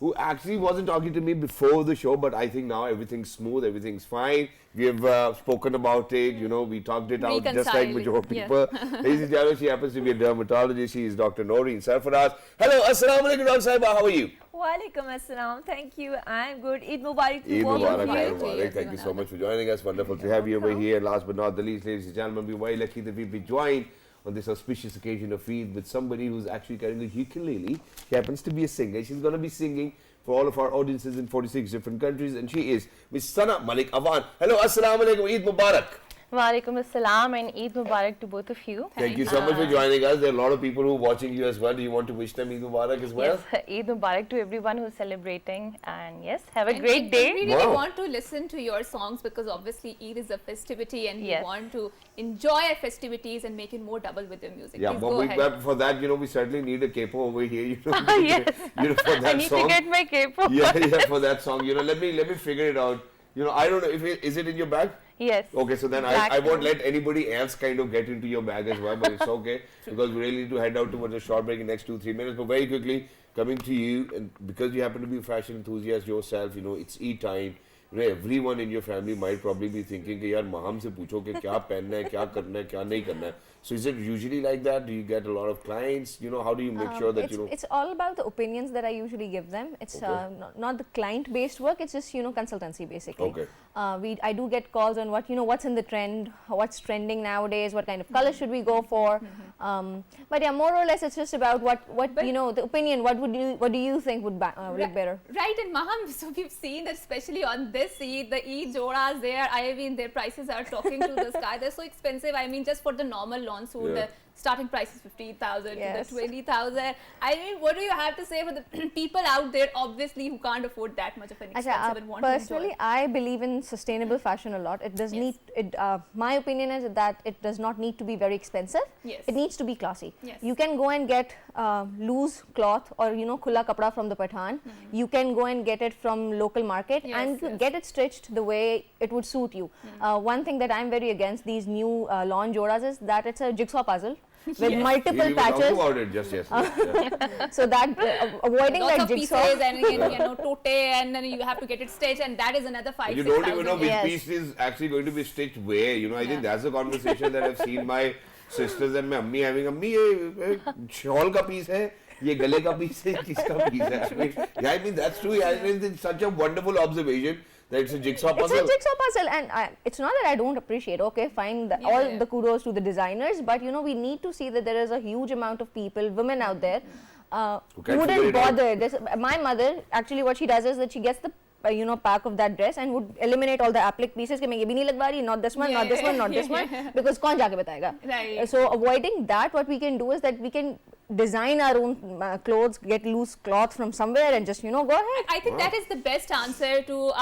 A: who actually wasn't talking to me before the show, but I think now everything's smooth, everything's fine. We have spoken about it, we talked it out just like mature people. Ladies and gentlemen, she happens to be a dermatologist. She is Dr. Noreen Sarfaraz. Hello, Assalamu alaikum, Dr. Saiba. How are you?
F: Walaikum assalam. Thank you. I'm good. Eid Mubarak to
A: Eid
F: all of
A: Mubarak,
F: you.
A: Eid Mubarak. Thank you so much for joining us. Wonderful to have you over here. Last but not the least, ladies and gentlemen, we're very lucky that we've been joined on this auspicious occasion of Eid with somebody who's actually carrying a ukulele. She happens to be a singer. She's going to be singing for all of our audiences in 46 different countries, and she is Miss Sana Malik Awan. Hello, Assalamu alaikum, Eid Mubarak.
F: Walaikum assalam and Eid Mubarak to both of you.
A: Thank you so much for joining us. There are a lot of people who are watching you as well. Do you want to wish them Eid Mubarak as well?
F: Yes, Eid Mubarak to everyone who's celebrating, and yes, have a
B: And
F: great
B: we
F: day.
B: really
A: Wow.
B: want to listen to your songs because obviously Eid is a festivity and
F: Yes.
B: we want to enjoy our festivities and make it more double with the music.
A: Yeah,
B: Please
A: but
B: go ahead.
A: but for that, we certainly need a capo over here.
F: Yes.
A: For that
F: I need
A: song.
F: to get my capo.
A: Yeah, for that song. Let me figure it out. I don't know if is it in your bag?
F: Yes.
A: Okay, so then
F: Black
A: I won't
F: too.
A: let anybody else kind of get into your bag as well, but it's okay because we really need to head out towards a short break in the next 2-3 minutes. But very quickly, coming to you, and because you happen to be a fashion enthusiast yourself, it's Eid time. everyone in your family might probably be thinking कि यार माहम से पूछो कि क्या पहनना है, क्या करना है, क्या नहीं करना है. So is it usually like that? Do you get a lot of clients? You know, how do you make sure that
G: It's all about the opinions that I usually give them. It's not the client-based work. It's just consultancy basically.
A: Okay.
G: I do get calls on what's in the trend, what's trending nowadays, what kind of color should we go for. But yeah, more or less, it's just about what the opinion. What do you think would look better?
B: Right, and Maham, so we've seen that especially on this Eid, the Eid jodas there, I mean, their prices are talking to the sky. They're so expensive. I mean, just for the normal lawn suit, the starting price is 15,000
G: Yes.
B: to the 20,000. I mean, what do you have to say for the people out there, obviously, who can't afford that much of an expensive and want to
G: Personally,
B: enjoy?
G: I believe in sustainable fashion a lot. It does my opinion is that it does not need to be very expensive.
B: Yes.
G: It needs to be classy.
B: Yes.
G: You can go and get loose cloth or khula kapda from the Pathan. You can go and get it from local market and get it stitched the way it would suit you. One thing that I'm very against these new lawn jodas is that it's a jigsaw puzzle with multiple
A: we
G: patches.
A: We talked about it just yesterday.
G: So that avoiding
B: Lots
G: that
B: of
G: jigsaw.
B: pieces and tote, and then you have to get it stitched, and that is another 5,000
A: You
B: 6,000.
A: don't even know which
G: Yes.
A: piece is actually going to be stitched where. I think that's a conversation that I've seen my sisters and my mummy having. Mummy, ये shawl का piece है, ये गले का piece है, किसका piece है? I mean that's true. I mean it's such a wonderful observation that it's a jigsaw puzzle.
G: It's a jigsaw puzzle, and it's not that I don't appreciate. Okay, fine, all the kudos to the designers, but we need to see that there is a huge amount of people, women out there,
A: Who
G: who
A: can't
G: wouldn't
A: figure it out.
G: bother. My mother, actually, what she does is that she gets the pack of that dress and would eliminate all the applique pieces. कि मैं ये भी नहीं लगवा रही, not this one, not this one, not this one, because कौन जाके बताएगा?
B: Right.
G: So avoiding that, what we can do is that we can design our own clothes, get loose cloth from somewhere, and just go ahead.
B: I think that is the best answer to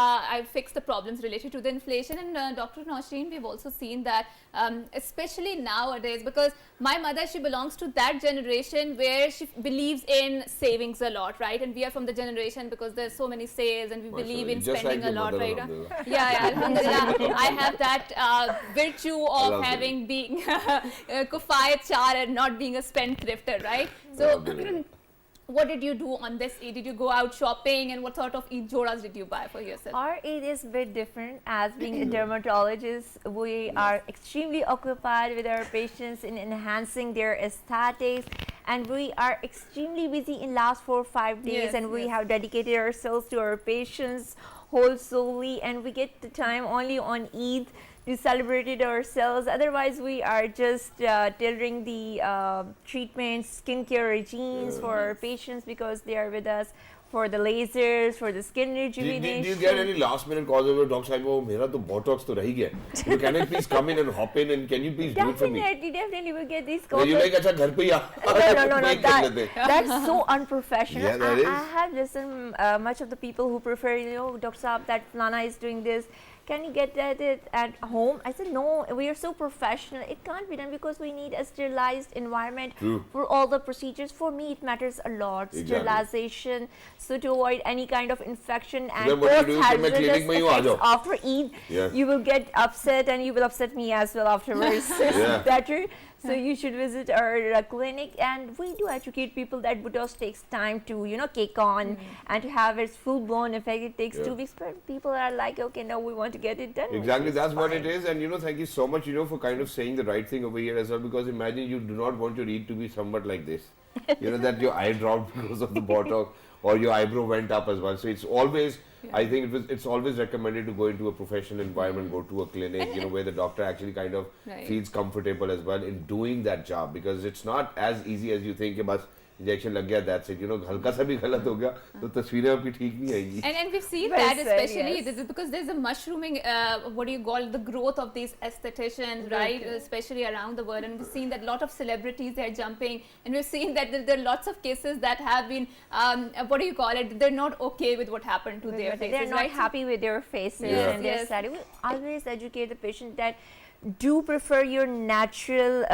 B: fix the problems related to the inflation. And Dr. Nausheen, we've also seen that, especially nowadays, because my mother, she belongs to that generation where she believes in savings a lot, right? And we are from the generation because there's so many sales and we believe in
A: Just
B: spending
A: like
B: a
A: your
B: lot,
A: mother,
B: right?
A: alhamdulillah.
B: Yeah, alhamdulillah. I have that virtue of
A: Alhamdulillah.
B: being kufayat char and not being a spendthrifter, right? So,
A: Alhamdulillah.
B: what did you do on this Eid? Did you go out shopping, and what sort of Eid jodas did you buy for yourself?
H: Our Eid is a bit different. As being a dermatologist, we are extremely occupied with our patients in enhancing their aesthetics, and we are extremely busy in last 4 or 5 days,
B: Yes,
H: and we
B: yes.
H: have dedicated ourselves to our patients wholesomely, and we get the time only on Eid to celebrate it ourselves. Otherwise, we are just tailoring the treatments, skincare regimes for our patients because they are with us for the lasers, for the skin
A: Do
H: rejuvenation.
A: you get any last minute calls over Doc Saib? Oh, मेरा तो Botox तो रह ही गया. Can I please come in and hop in and can you please do it for me?
H: Definitely we'll get these
A: Then
H: calls.
A: you like अच्छा घर पे ही आ.
H: No,
A: Wait कर लेते.
H: that's so unprofessional.
A: Yeah, that
H: I
A: is.
H: have listened much of the people who prefer, Dr. Saab, that Flana is doing this. Can you get that at home? I said, no, we are so professional. It can't be done because we need a sterilized environment
A: True.
H: for all the procedures. For me, it matters a lot.
A: Exactly.
H: Sterilization, so to avoid any kind of infection and
A: Then what you do is कि मैं
H: post-hazardous
A: clinic में ही हूँ, आ
H: effects
A: जाओ.
H: after Eid.
A: Yeah.
H: You will get upset and you will upset me as well afterwards.
A: Yeah.
H: Better. So you should visit our clinic, and we do educate people that Botox takes time to, kick on and to have its full-blown effect. It takes 2 weeks, but people are like, okay, no, we want to get it done.
A: Exactly, that's what
H: fine.
A: it is. And thank you so much, for kind of saying the right thing over here as well. Because imagine you do not want your Eid to be somewhat like this. That your eye dropped because of the Botox or your eyebrow went up as well. So it's always, I think it's always recommended to go into a professional environment, go to a clinic, where the doctor actually kind of
B: Right.
A: feels comfortable as well in doing that job, because it's not as easy as you think. बस injection लग गया, that's it. हल्का सा भी गलत हो गया तो तस्वीरें आपकी ठीक नहीं आएगी.
B: And we've seen
H: Well
B: that,
H: said,
B: especially
H: yes.
B: this is because there's a mushrooming, what do you call it, the growth of these estheticians, right? Especially around the world. And we've seen that a lot of celebrities, they're jumping. And we've seen that there are lots of cases that have been, what do you call it, they're not okay with what happened to their faces.
H: They're not
B: right?
H: happy with their faces
A: Yeah.
H: and their
B: Yes.
H: study. We always educate the patient that do prefer your natural,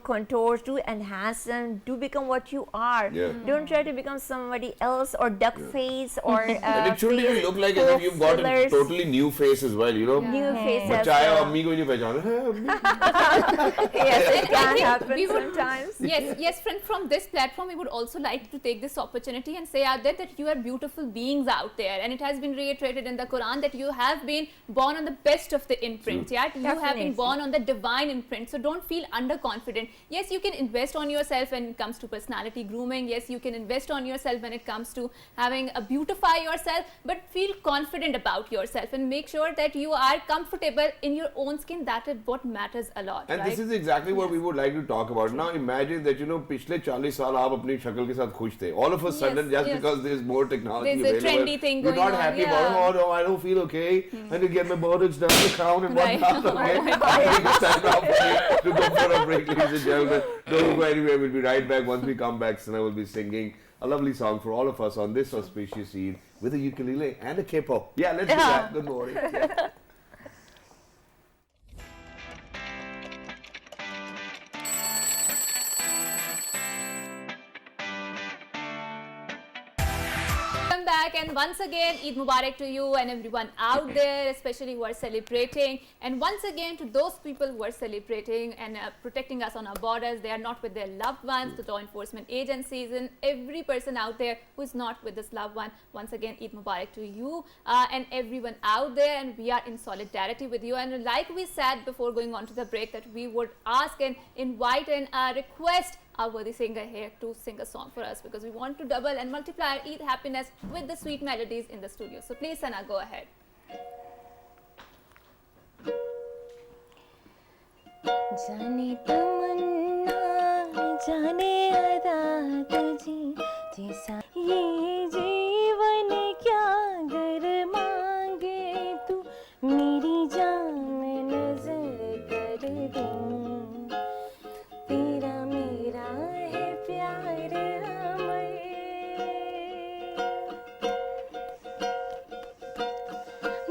H: contours. Do enhance them. Do become what you are.
A: Yeah.
H: Don't try to become somebody else or duck face or.
A: And it shouldn't even look like as if you've got a totally new face as well,
H: New face as
A: बच्चा आया
H: well.
A: अम्मी को नहीं पहचाना है अम्मी.
H: Yes, it
B: I
H: can
B: think
H: happen
B: we would-
H: sometimes.
B: Yes, friend, from this platform, we would also like to take this opportunity and say out there that you are beautiful beings out there, and it has been reiterated in the Quran that you have been born on the best of the imprint. Yeah, you have
H: Definitely.
B: been born on the divine imprint. So don't feel underconfident. Yes, you can invest on yourself when it comes to personality grooming. Yes, you can invest on yourself when it comes to having a beautify yourself, but feel confident about yourself and make sure that you are comfortable in your own skin. That is what matters a lot.
A: And
B: right?
A: this is exactly what we would like to talk about. Now imagine that पिछले 40 साल आप अपनी शक्ल के साथ खुश थे. All of a sudden, just
B: yes.
A: because there's more technology
B: There's a
A: available,
B: trendy thing
A: you're
B: going
A: not
B: on,
A: happy
B: yeah.
A: about, oh no, I don't feel okay. I need to get my Botox done, the crown and
B: Right.
A: whatnot. Okay, I think it's time now for me to go for a break, ladies and gentlemen. Don't go anywhere. We'll be right back. Once we come back, Sana will be singing a lovely song for all of us on this auspicious Eid with a ukulele and a capo. Yeah, let's do that. Good morning. Yeah.
B: Welcome back, and once again Eid Mubarak to you and everyone out there, especially who are celebrating, and once again to those people who are celebrating and protecting us on our borders. They are not with their loved ones, the law enforcement agencies, and every person out there who is not with this loved one. Once again, Eid Mubarak to you and everyone out there, and we are in solidarity with you. And like we said before going on to the break, that we would ask and invite and request our worthy singer here to sing a song for us, because we want to double and multiply our Eid happiness with the sweet melodies in the studio. So please, Sana, go ahead.
I: जाने तमन्ना जाने अदा तुझी जैसा ये जीवन क्या गर मांगे तू मेरी जान में नजर कर दूं तेरा मेरा है प्यार अमर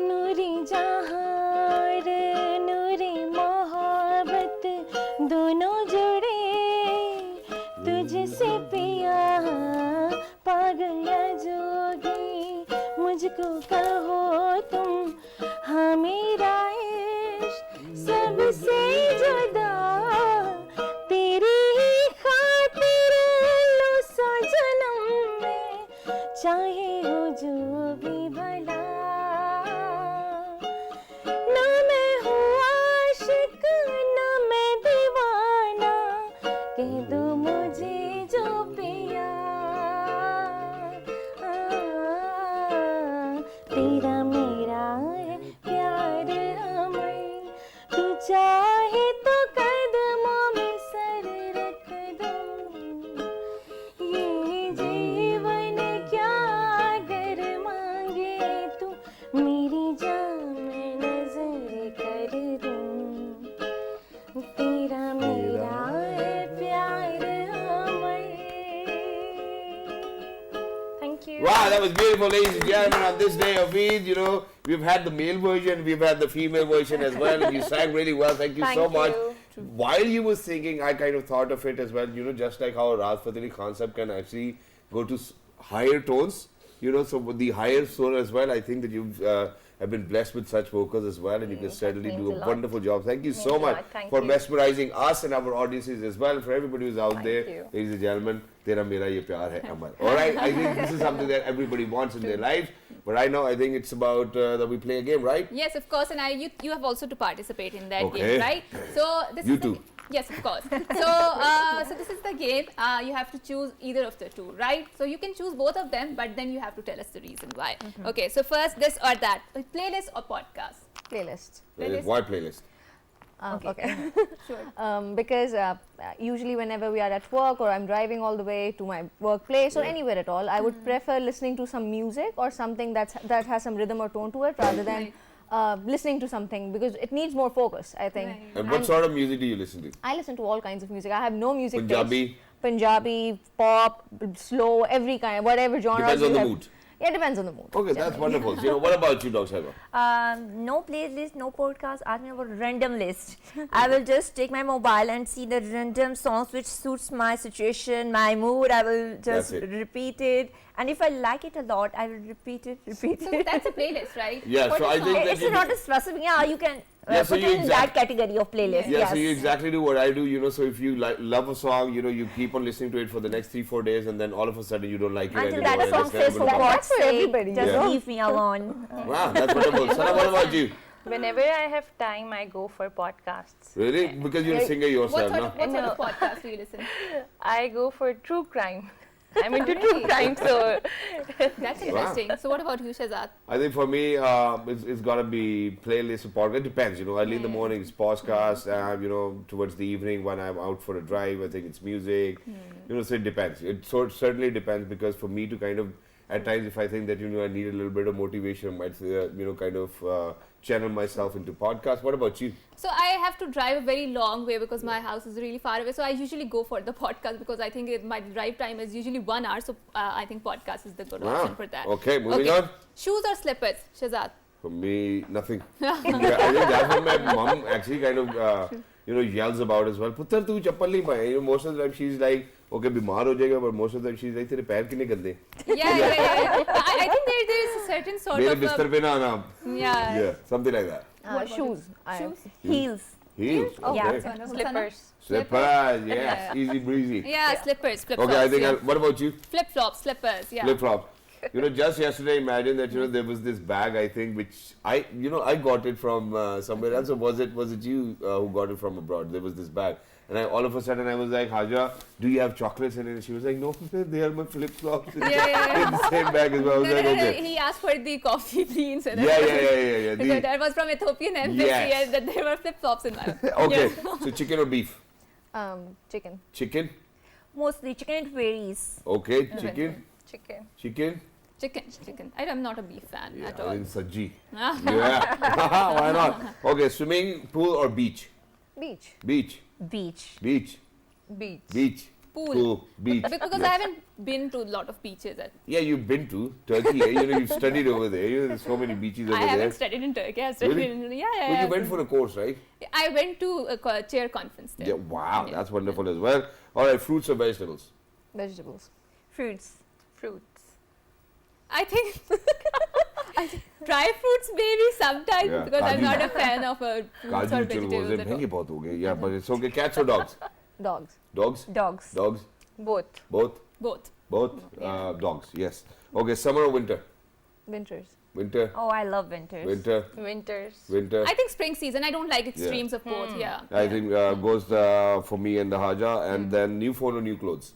I: नूरी जहां रे नूरी मोहब्बत दोनों जुड़े तुझसे पिया पागल या जोगी मुझको कहो तुम हाँ मेरा इश्क सबसे जुदा तेरी ही खातिर लो सौ जन्म में चाहे हो जो भी भला ना मैं हूँ आशिक ना मैं दीवाना कह दो मुझे जो पिया तेरा मेरा है प्यार अमर तू चाहे तो कदमों में सर रख दूं ये जीवन क्या गर मांगे तू मेरी जान में नजर कर दूं तेरा मेरा है प्यार अमर thank you
A: Wow, that was beautiful, ladies and gentlemen. On this day of Eid, we've had the male version, we've had the female version as well, and you sang really well. Thank you so much. While you were singing, I kind of thought of it as well, just like how Rahat Fateh Ali concept can actually go to higher tones, so with the higher soul as well. I think that you have been blessed with such vocals as well, and you can certainly
F: means
A: do
F: a
A: a
F: lot.
A: wonderful job. Thank you
F: Means
A: so
F: a
A: much
F: lot. Thank
A: for
F: you.
A: mesmerizing us and our audiences as well, for everybody who's out
F: Thank
A: there,
F: you.
A: ladies and gentlemen. Tera mera ye pyar hai amar. All right, I think this is something that everybody wants in their lives. But right now, I think it's about that we play a game, right?
B: Yes, of course, and you have also to participate in that
A: Okay.
B: game, right? So this
A: You
B: is the
A: too.
B: Yes, of course. So so this is the game. You have to choose either of the two, right? So you can choose both of them, but then you have to tell us the reason why. Okay, so first this or that, playlist or podcast?
G: Playlist.
B: Playlist.
A: Why playlist?
G: Okay.
B: Sure.
G: Because usually whenever we are at work or I'm driving all the way to my workplace or anywhere at all, I would prefer listening to some music or something that has some rhythm or tone to it rather than listening to something, because it needs more focus, I think.
B: Right.
A: And what sort of music do you listen to?
G: I listen to all kinds of music. I have no music
A: Punjabi?
G: taste. Punjabi, pop, slow, every kind, whatever genre.
A: Depends on
G: you
A: the
G: have.
A: mood.
G: Yeah, it depends on the mood.
A: Okay, that's wonderful. So, what about you, Dr. Saiba?
H: No playlist, no podcast. Ask me about random list. I will just take my mobile and see the random songs which suits my situation, my mood. I will just repeat it, and if I like it a lot, I will repeat it.
B: So that's a playlist, right?
A: Yeah,
B: What
A: so
B: is
A: I
B: song?
A: think that
H: It's not a specific. Yeah, you can
A: Yeah, so
H: put
A: you
H: it in that category of playlist.
A: Yeah,
H: yes.
A: so you exactly do what I do, you know, so if you love a song, you know, you keep on listening to it for the next 3-4 days and then all of a sudden you don't like it
H: Until
A: anymore.
H: that
A: and
H: song
A: it's never
H: says, for
A: gonna come back.
H: God's sake, just
A: Yeah.
H: leave me alone.
A: Wow, that's wonderful. Sana, what about you?
F: Whenever I have time, I go for podcasts.
A: Really? Because you're a singer
B: What
A: yourself,
B: sort
A: no?
B: of podcast do you listen?
F: I go for true crime. I'm into true crime, so
B: That's interesting. So what about you, Shahzad?
A: I think for me, it's got to be playlist or podcast. It depends, you know. Early in the morning, it's podcast. You know, towards the evening when I'm out for a drive, I think it's music. You know, so it depends. It certainly depends because for me to kind of, at times, if I think that, you know, I need a little bit of motivation, I might, you know, kind of channel myself into podcast. What about you?
B: So I have to drive a very long way because my house is really far away. So I usually go for the podcast because I think my drive time is usually 1 hour. So I think podcast is the good option for that.
A: Okay, moving on.
B: Shoes or slippers, Shahzad?
A: For me, nothing. Yeah, I think that's what my mom actually kind of, you know, yells about as well. Putter, tu chappal nahi paye. You know, most of the time she's like, okay, bimar ho jayega, but most of the time she's like, tere pair kitne gande.
B: Yeah. I think there is a certain sort
A: Mere
B: of.
A: bistar pe na aana.
B: Yeah.
A: Yeah, something like that.
G: Shoes.
H: Heels.
A: Heels.
B: Oh,
A: Okay.
B: yeah.
F: slippers.
A: Slippers. Yes. Easy breezy.
B: Yeah, slippers, flip-flops.
A: Okay, I think.
B: yeah.
A: What about you?
B: Flip-flops, slippers, yeah.
A: Flip flop. You know, just yesterday, imagine that, you know, there was this bag, I think, which I got it from somewhere else. Or was it you who got it from abroad? There was this bag. And all of a sudden, I was like, Haja, do you have chocolates in it? And she was like, no, they are my flip-flops.
B: Yeah.
A: In the same bag as well. I was like, okay.
B: He asked for the coffee beans. And
A: Yeah.
B: So that was from Ethiopian embassy
A: Yes.
B: and that there were flip-flops in my
A: Okay, so chicken or beef?
G: Chicken.
A: Chicken?
H: Mostly chicken, it varies.
A: Okay, chicken?
F: Chicken.
A: Chicken?
B: Chicken. I'm not a beef fan at
A: I
B: all.
A: think Sajji. Yeah, why not? Okay, swimming pool or beach?
G: Beach.
A: Beach.
H: Beach.
A: Beach.
F: Beach.
A: Beach.
B: Pool.
A: Beach.
B: Because
A: Yes.
B: I haven't been to a lot of beaches.
A: Yeah, you've been to Turkey. You know, you've studied over there. You know, there's so many beaches over
B: I
A: there.
B: haven't studied in Turkey. I've studied
A: Really?
B: in
A: Well, you went for a course, right?
B: I went to a chair conference there.
A: Yeah. Wow, that's wonderful as well. All right, fruits or vegetables?
G: Vegetables.
H: Fruits.
F: Fruits.
B: I think dry fruits maybe sometimes
A: Yeah,
B: because I'm
A: kaju.
B: not a fan of fruits or
A: Kaju chalo,
B: vegetables at all.
A: महंगे बहुत हो गए. Yeah, but it's okay. Cats or dogs?
G: Dogs.
A: Dogs?
H: Dogs.
A: Dogs?
F: Both.
A: Both?
B: Both.
A: Both? Dogs, yes. Okay, summer or winter?
G: Winters.
A: Winter?
H: Oh, I love winters.
A: Winter?
F: Winters.
A: Winter?
B: I think spring season. I don't like extremes of both. Yeah.
A: I think goes for me and the Haja. And then new phone or new clothes?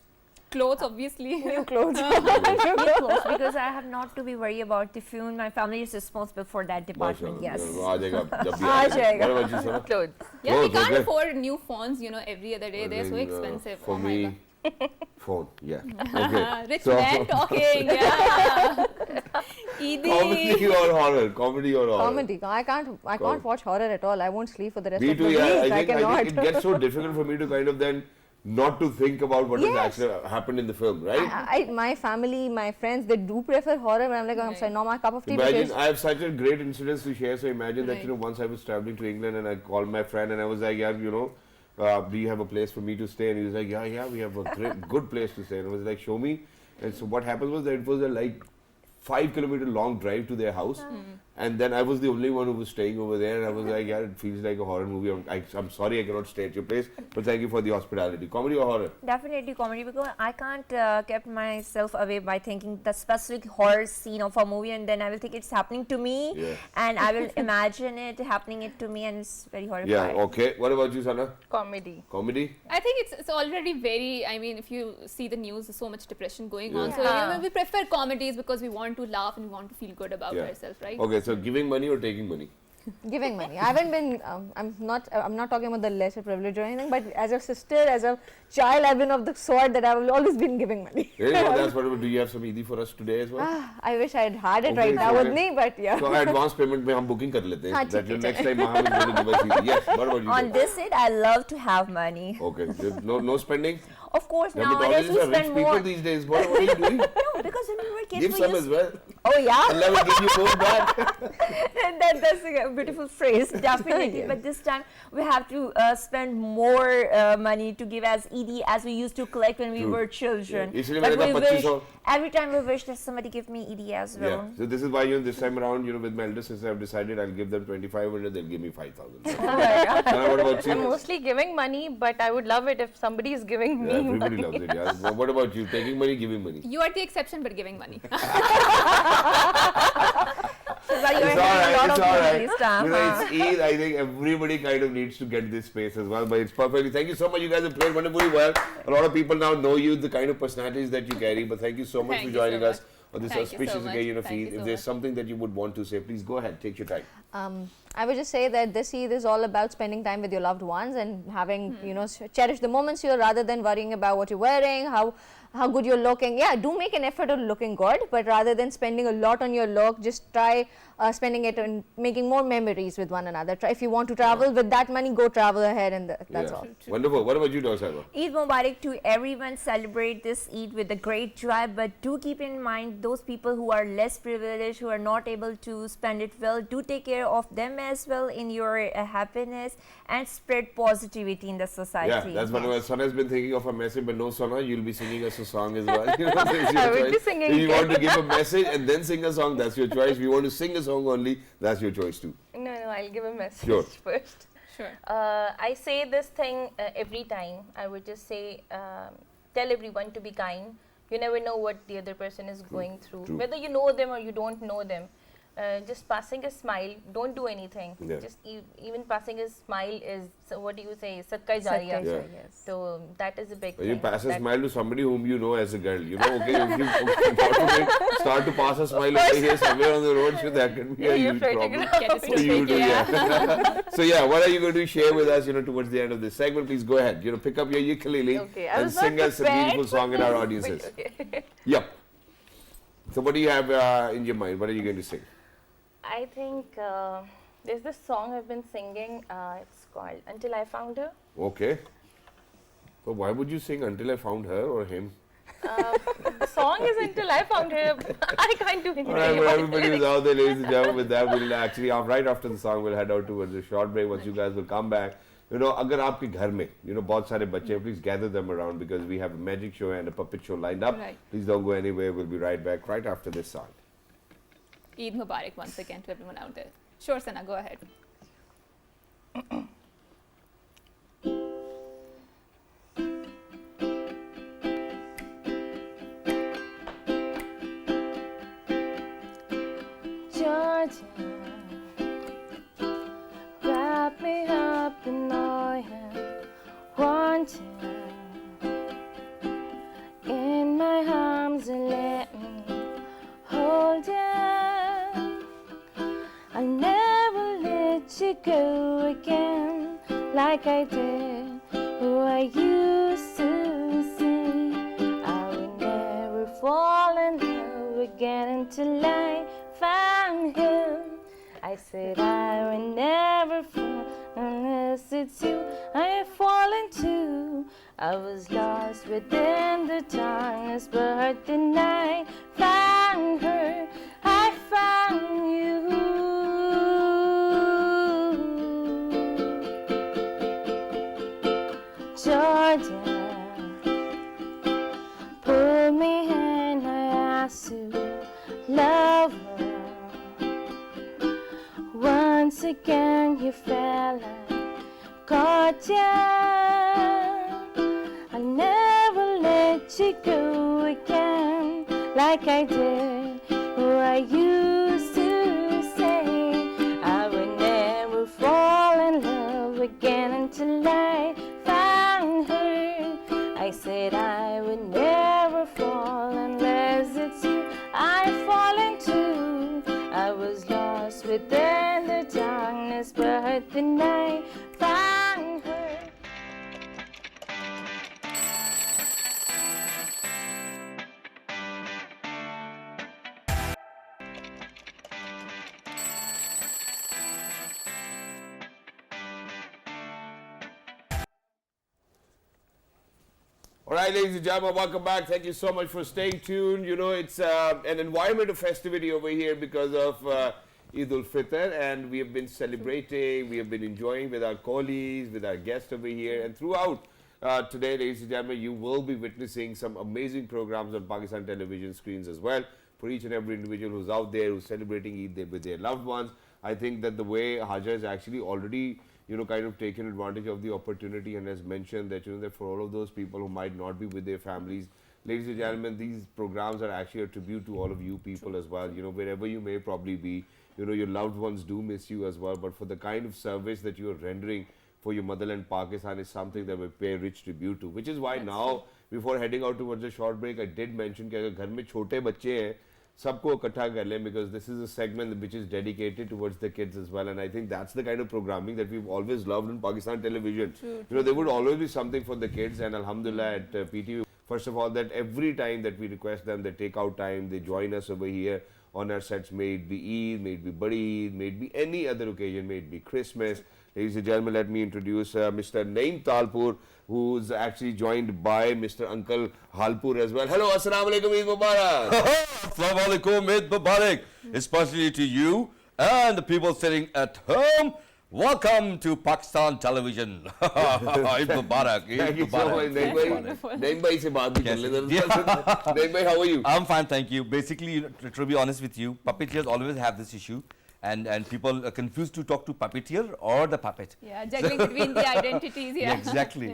B: Clothes, obviously.
G: New clothes.
H: Clothes, because I have not to be worried about the fuel. My family is responsible for that department. Yes.
A: आ जाएगा जब भी
G: आ
A: आएगा.
G: जाएगा.
A: What about you, Sana?
F: Clothes.
B: Yeah, we
A: Clothes,
B: can't
A: okay.
B: afford new phones, every other day.
A: I
B: They're so
A: think,
B: expensive.
A: For
B: Oh my
A: me, phone. Yeah.
B: God.
A: Okay.
B: Rich
A: So-
B: man talking. Yeah.
A: Comedy
B: Edie.
A: or horror? Comedy or horror?
G: Comedy. I can't watch horror at all. I won't sleep for the rest
A: Me
G: of
A: too.
G: the
A: Yeah.
G: week.
A: I
G: cannot.
A: think it gets so difficult for me to kind of then not to think about what has
G: Yes.
A: actually happened in the film, right?
G: My family, my friends, they do prefer horror, but I'm like, I'm sorry, not my cup of tea.
A: Imagine,
G: Because
A: I have such a great incidents to share. So imagine that,
B: Right.
A: once I was traveling to England and I called my friend and I was like, yeah, do you have a place for me to stay? And he was like, yeah, we have a good place to stay. And I was like, show me. And so what happened was that it was a 5-kilometer long drive to their house. And then I was the only one who was staying over there. And I was like, yeah, it feels like a horror movie. I'm sorry I cannot stay at your place, but thank you for the hospitality. Comedy or horror?
H: Definitely comedy, because I can't keep myself away by thinking the specific horror scene of a movie, and then I will think it's happening to me,
A: Yeah.
H: and I will imagine it happening it to me, and it's very horrifying.
A: Yeah, okay. What about you, Sana?
F: Comedy.
A: Comedy?
B: I think it's already very, if you see the news, there's so much depression going on.
A: Yeah.
B: So we prefer comedies because we want to laugh and we want to feel good about ourselves, right?
A: Okay, so giving money or taking money?
G: giving money. I haven't been. I'm not talking about the lesser privilege or anything. But as a sister, as a child, I've been of the sort that I've always been giving money.
A: Really? No, that's what. Do you have some Eid for us today as well?
G: I wish I had it
A: Okay,
G: right now
A: okay.
G: with me, but yeah.
A: So advance payment में हम booking कर लेते हैं.
G: हाँ,
A: That
G: ठीक है,
A: next time Maha will give us Eid. Yes. What about you?
H: On this side, I love to have money.
A: Okay. No spending.
H: Of course,
A: Yeah,
H: nowadays
A: but
H: we
A: all these are rich
H: spend
A: people
H: more.
A: these days. What are you doing?
H: No, because when we were kids,
A: Give
H: we
A: some
H: used
A: as well.
H: Oh yeah,
A: Allah will give you more back.
H: that's a beautiful phrase, definitely. But this time we have to spend more money to give as Eid as we used to collect when we
A: True.
H: were children.
A: Yeah. Isliye
H: But
A: maine
H: we
A: kaha
H: wish,
A: 2500.
H: every time we wish that somebody give me Eid as well.
A: Yeah. So this is why, you know, this time around, you know, with my elder sister, I've decided I'll give them 2500, they'll give me 5000. Sana, what about
F: I'm
A: you?
F: mostly giving money, but I would love it if somebody is giving
A: Yeah,
F: me
A: everybody
F: money.
A: loves it. Yeah. What about you? Taking money, giving money.
B: You are the exception, but giving money.
A: It's alright. You know, it's Eid. I think everybody kind of needs to get this space as well. But it's perfectly. Thank you so much. You guys have played wonderfully well. A lot of people now know you, the kind of personalities that you carry. But thank you so much
B: Thank
A: for
B: you so
A: joining us on this
B: Thank you so
A: auspicious
B: much.
A: occasion of
B: Thank
A: Eid.
B: you
A: If
B: so
A: there's
B: much.
A: something that you would want to say, please go ahead. Take your time.
G: I would just say that this Eid is all about spending time with your loved ones and having, you know, cherish the moments here rather than worrying about what you're wearing, how good you're looking. Yeah, do make an effort of looking good, but rather than spending a lot on your look, just try spending it on making more memories with one another. Try, if you want to travel with that money, go travel ahead, and that's all.
A: Wonderful. What about you, Dr. Saiba?
H: Eid Mubarak to everyone. Celebrate this Eid with a great joy, but do keep in mind those people who are less privileged, who are not able to spend it well. Do take care of them as well in your happiness and spread positivity in the society.
A: Yeah, that's what Sana has been thinking of a message, but no, Sana, you'll be singing us a song as well. You know, it's your
F: I will be
A: choice.
F: singing
A: If you
F: too.
A: want to give a message and then sing a song, that's your choice. If you want to sing a song only, that's your choice too.
F: No, I'll give a message
A: Sure.
F: first.
B: Sure.
F: I say this thing every time. I would just say, tell everyone to be kind. You never know what the other person is going through.
A: True.
F: Whether you know them or you don't know them. Just passing a smile, don't do anything.
A: Yeah.
F: Just even passing a smile is, so what do you say, sadqa jariya.
A: Yeah.
C: Yes.
F: So that is a big
A: When
F: thing.
A: you pass a
F: that-
A: smile to somebody whom you know as a girl, you know, okay, if you start to pass a smile over here somewhere on the road, so that can be a
F: You're
A: huge
F: flirting
A: problem.
F: around.
B: Get it
A: For you
B: straight,
A: to,
B: yeah.
A: yeah. So yeah, what are you going to share with us, you know, towards the end of this segment? Please go ahead, you know, pick up your ukulele
F: Okay, I
A: and
F: was not
A: sing us a
F: prepared
A: beautiful
F: for
A: song in our
F: this,
A: audiences.
F: but okay.
A: Yep. So what do you have in your mind? What are you going to sing?
F: I think there's this song I've been singing. It's called Until I Found Her.
A: Okay. So why would you sing Until I Found Her or him?
F: The song is Until I Found Her. I can't do anything.
A: All right, well,
F: about
A: everybody
F: it.
A: who's out there, ladies and gentlemen, with that, we'll actually, right after the song, we'll head out towards a short break. Once you guys will come back, you know, agar aapke ghar mein, you know, bahut sare bacche hain, please gather them around because we have a magic show and a puppet show lined up.
B: Right.
A: Please don't go anywhere. We'll be right back right after this song.
B: Eid Mubarak once again to everyone out there. Sure, Sana, go ahead.
I: Georgia, wrap me up in oil, want you in my arms and let me hold you. I'll never let you go again like I did. Who I used to say I would never fall in love again until I found him. I said I would never fall unless it's you I fall into. I was lost within the darkness, but then I found her. I found you. Georgia, pull me and I asked to love her. Once again you fell and caught ya. I'll never let you go again like I did. Who I used to say I would never fall in love again until I found her. I said I would never fall unless it's you I fall into. I was lost within the darkness, but then I found her.
A: All right. Hi, ladies and gentlemen, welcome back. Thank you so much for staying tuned. You know, it's an environment of festivity over here because of Eid al-Fitr, and we have been celebrating, we have been enjoying with our colleagues, with our guests over here, and throughout today, ladies and gentlemen, you will be witnessing some amazing programs on Pakistan television screens as well for each and every individual who's out there, who's celebrating Eid Day with their loved ones. I think that the way Haja has actually already, you know, kind of taken advantage of the opportunity and has mentioned that, you know, that for all of those people who might not be with their families, ladies and gentlemen, these programs are actually a tribute to all of you people as well. You know, wherever you may probably be, you know, your loved ones do miss you as well, but for the kind of service that you are rendering for your motherland Pakistan is something that we pay rich tribute to, which is why now, before heading out towards a short break, I did mention that if घर में छोटे बच्चे हैं, सबको इकट्ठा कर लें, because this is a segment which is dedicated towards the kids as well, and I think that's the kind of programming that we've always loved in Pakistan television. You know, there would always be something for the kids, and alhamdulillah at PTV, first of all, that every time that we request them, they take out time, they join us over here on our sets, may it be Eid, may it be Badi Eid, may it be any other occasion, may it be Christmas. Ladies and gentlemen, let me introduce Mr. Naeem Talpur, who's actually joined by Mr. Uncle Halpur as well. Hello, Assalamu alaikum, Eid Mubarak.
J: Assalamu alaikum, Eid Mubarak, especially to you and the people sitting at home. Welcome to Pakistan television. Eid Mubarak.
A: Thank you so much, Naeem bhai se baat bhi kar le. Naeem bhai, how are you?
J: I'm fine, thank you. Basically, to be honest with you, puppeteers always have this issue. And people are confused to talk to puppeteer or the puppet.
B: Yeah, juggling between the identities. Yeah,
J: exactly.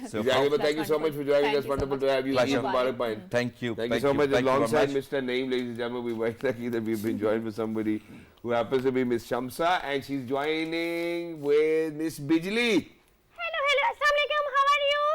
A: So exactly, thank you so much for joining us. Wonderful to have you.
J: Pleasure.
A: Eid Mubarak, bhai.
J: Thank you.
A: Thank you so much. Alongside Mr. Naeem, ladies and gentlemen, we're very lucky that we've been joined with somebody who happens to be Miss Shamsa, and she's joining with Miss Bijli.
I: Hello, Assalamualaikum, how are you?